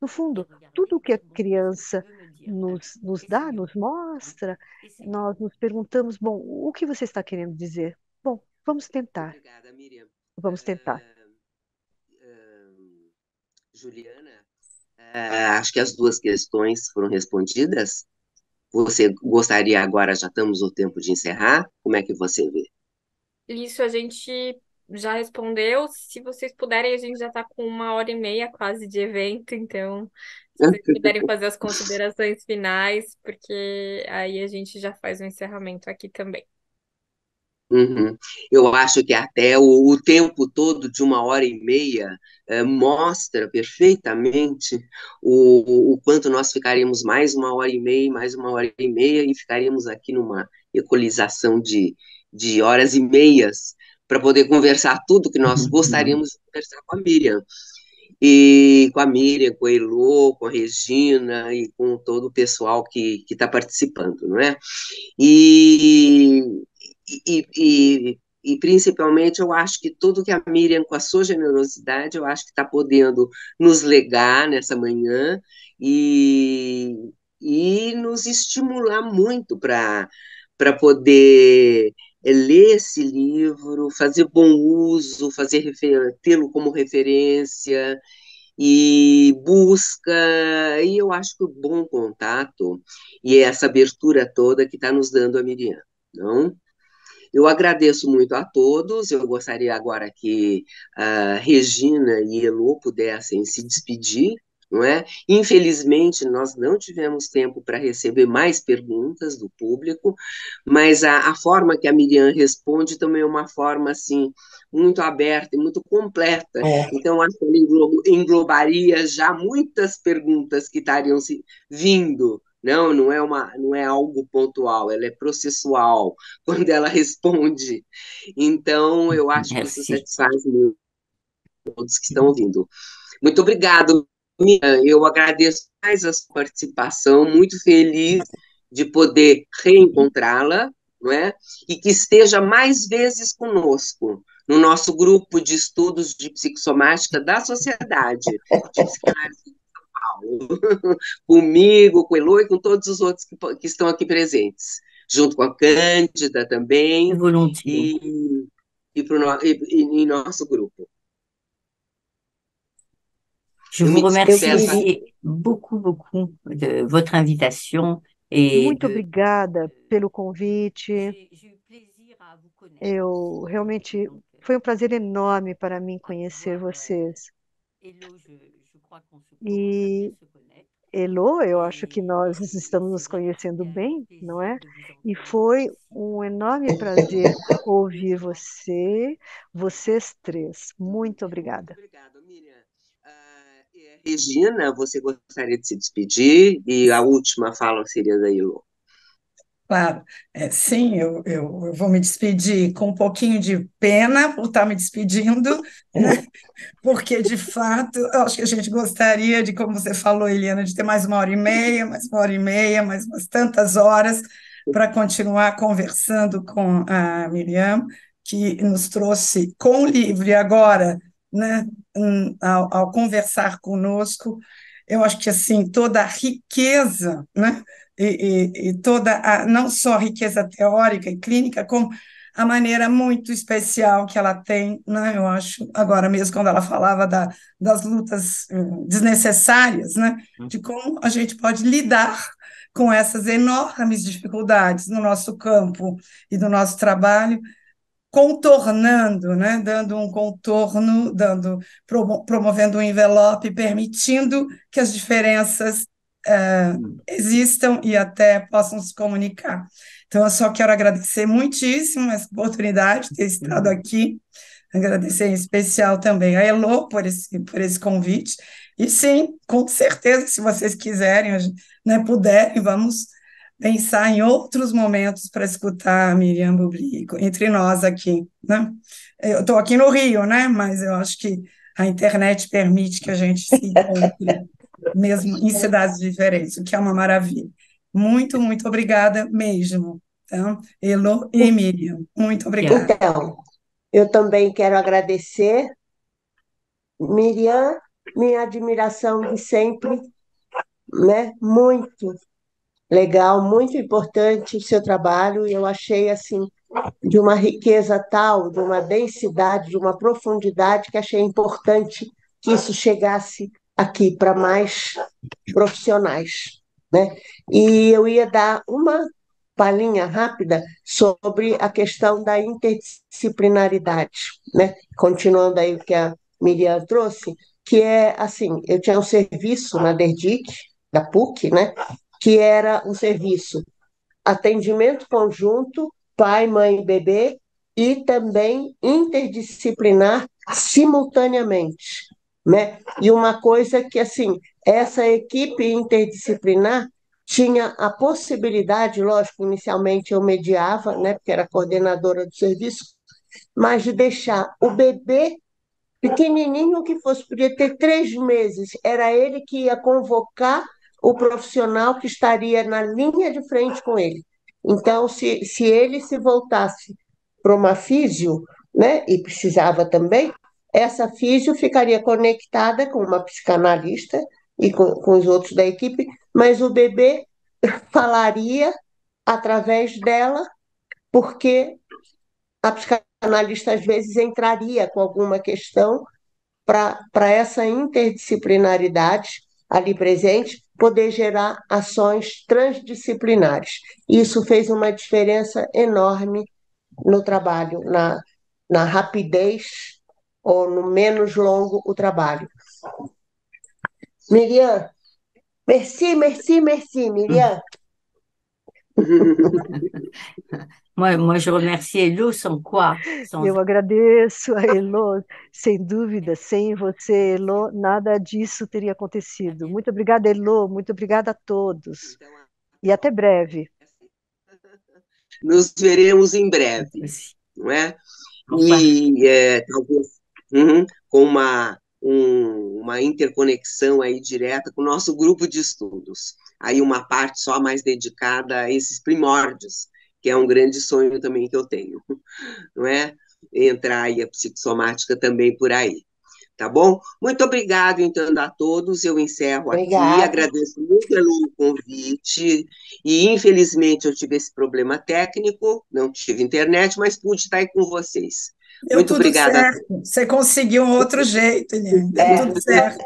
D: No fundo, tudo o que a criança nos dá, nos mostra, nós nos perguntamos, bom, o que você está querendo dizer? Bom, vamos tentar,
B: Obrigada, Miriam.
D: vamos tentar.
B: Juliana, acho que as duas questões foram respondidas. Você gostaria agora, já estamos no tempo de encerrar? Como é que você vê?
A: Isso a gente já respondeu. Se vocês puderem, a gente já está com 1h30 quase de evento, então, se vocês puderem fazer as considerações finais, porque aí a gente já faz o encerramento aqui também.
B: Uhum. Eu acho que até o tempo todo de 1h30 mostra perfeitamente o quanto nós ficaríamos mais 1h30, mais 1h30, e ficaríamos aqui numa equalização de horas e meias para poder conversar tudo que nós gostaríamos de conversar com a Miriam. E com a Miriam, com a Elô, com a Regina e com todo o pessoal que está participando, não é? E, e principalmente eu acho que tudo que a Miriam, com a sua generosidade, eu acho que está podendo nos legar nessa manhã e, e nos estimular muito para poder ler esse livro, fazer bom uso, tê-lo como referência e busca, e eu acho que o bom contato e essa abertura toda que está nos dando a Miriam, não? Eu agradeço muito a todos. Eu gostaria agora que a Regina e Elô pudessem se despedir, não é? Infelizmente, nós não tivemos tempo para receber mais perguntas do público, mas a forma que a Miriam responde também é uma forma, assim, muito aberta e muito completa. Então, acho que ela englobaria já muitas perguntas que estariam vindo. Não é algo pontual, ela é processual quando ela responde. Então, eu acho que isso
C: Merci.
B: satisfaz muito todos que estão ouvindo. Muito obrigado, Miriam. Eu agradeço mais a sua participação, muito feliz de poder reencontrá-la, não é? E que esteja mais vezes conosco, no nosso grupo de estudos de psicossomática da Sociedade de Psicanálise de São Paulo, comigo, com o Elô e com todos os outros que estão aqui presentes, junto com a Cândida também,
C: Volontiers.
B: e em nosso grupo.
C: Je
B: Eu
C: vous
B: me
F: Eu
B: despeço.
F: queria,
C: remercie beaucoup, beaucoup de votre invitation et
D: Muito obrigada pelo convite. Eu realmente foi um prazer enorme para mim conhecer vocês. E Elô, eu acho que nós estamos nos conhecendo bem, não é? E foi um enorme prazer ouvir vocês três. Muito obrigada.
B: Obrigado, Miriam. Regina, você gostaria de se despedir? E a última fala seria da Ilô.
E: Claro, sim, eu vou me despedir com um pouquinho de pena por estar me despedindo, né? Porque, de fato, eu acho que a gente gostaria de, como você falou, Eliana, de ter mais 1h30, mais 1h30, mais umas tantas horas para continuar conversando com a Miriam, que nos trouxe com o livro e agora, né, ao conversar conosco, eu acho que assim toda a riqueza, né? E toda não só a riqueza teórica e clínica, como a maneira muito especial que ela tem, né? Eu acho, agora mesmo, quando ela falava das lutas desnecessárias, né? De como a gente pode lidar com essas enormes dificuldades no nosso campo e no nosso trabalho, contornando, né? Dando um contorno, promovendo um envelope, permitindo que as diferenças existam e até possam se comunicar. Então, eu só quero agradecer muitíssimo essa oportunidade de ter estado aqui, agradecer em especial também a Elô por esse convite, e sim, com certeza, se vocês quiserem, né, puderem, vamos pensar em outros momentos para escutar a Miriam Bubri entre nós aqui, né? Eu estou aqui no Rio, né? Mas eu acho que a internet permite que a gente se encontre mesmo em cidades diferentes, o que é uma maravilha. Muito, muito obrigada mesmo. Então, Elo e Miriam, muito obrigada.
F: Então, eu também quero agradecer, Miriam, minha admiração de sempre, né? Muito legal, muito importante o seu trabalho. Eu achei assim de uma riqueza tal, de uma densidade, de uma profundidade que achei importante que isso chegasse aqui para mais profissionais, né? E eu ia dar uma palhinha rápida sobre a questão da interdisciplinaridade, né? Continuando aí o que a Miriam trouxe, que é assim, eu tinha um serviço na DERDIC, da PUC, né? Que era um serviço atendimento conjunto, pai, mãe e bebê, e também interdisciplinar simultaneamente, né? E uma coisa que, assim, essa equipe interdisciplinar tinha a possibilidade, lógico, inicialmente eu mediava, né, porque era coordenadora do serviço, mas de deixar o bebê pequenininho que fosse, podia ter 3 meses, era ele que ia convocar o profissional que estaria na linha de frente com ele. Então, se ele se voltasse para uma físio, né, e precisava também, essa físio ficaria conectada com uma psicanalista e com os outros da equipe, mas o bebê falaria através dela, porque a psicanalista às vezes entraria com alguma questão para essa interdisciplinaridade ali presente poder gerar ações transdisciplinares. Isso fez uma diferença enorme no trabalho, na rapidez ou no menos longo o trabalho. Miriam, merci, merci, merci, Miriam.
C: Moi, je remercie Elô, sans quoi? Sans...
D: Eu agradeço a Elô, sem dúvida, sem você, Elô, nada disso teria acontecido. Muito obrigada, Elô, muito obrigada a todos. E até breve.
B: Nos veremos em breve, não é? Talvez com uma interconexão aí direta com o nosso grupo de estudos. Aí uma parte só mais dedicada a esses primórdios, que é um grande sonho também que eu tenho, não é? Entrar aí a psicossomática também por aí. Tá bom? Muito obrigado, então, a todos. Eu encerro aqui, agradeço muito pelo convite, e infelizmente eu tive esse problema técnico, não tive internet, mas pude estar aí com vocês.
E: Deu
B: Muito
E: tudo
B: obrigada.
E: certo. Você conseguiu um outro jeito, Eliane. Deu tudo certo.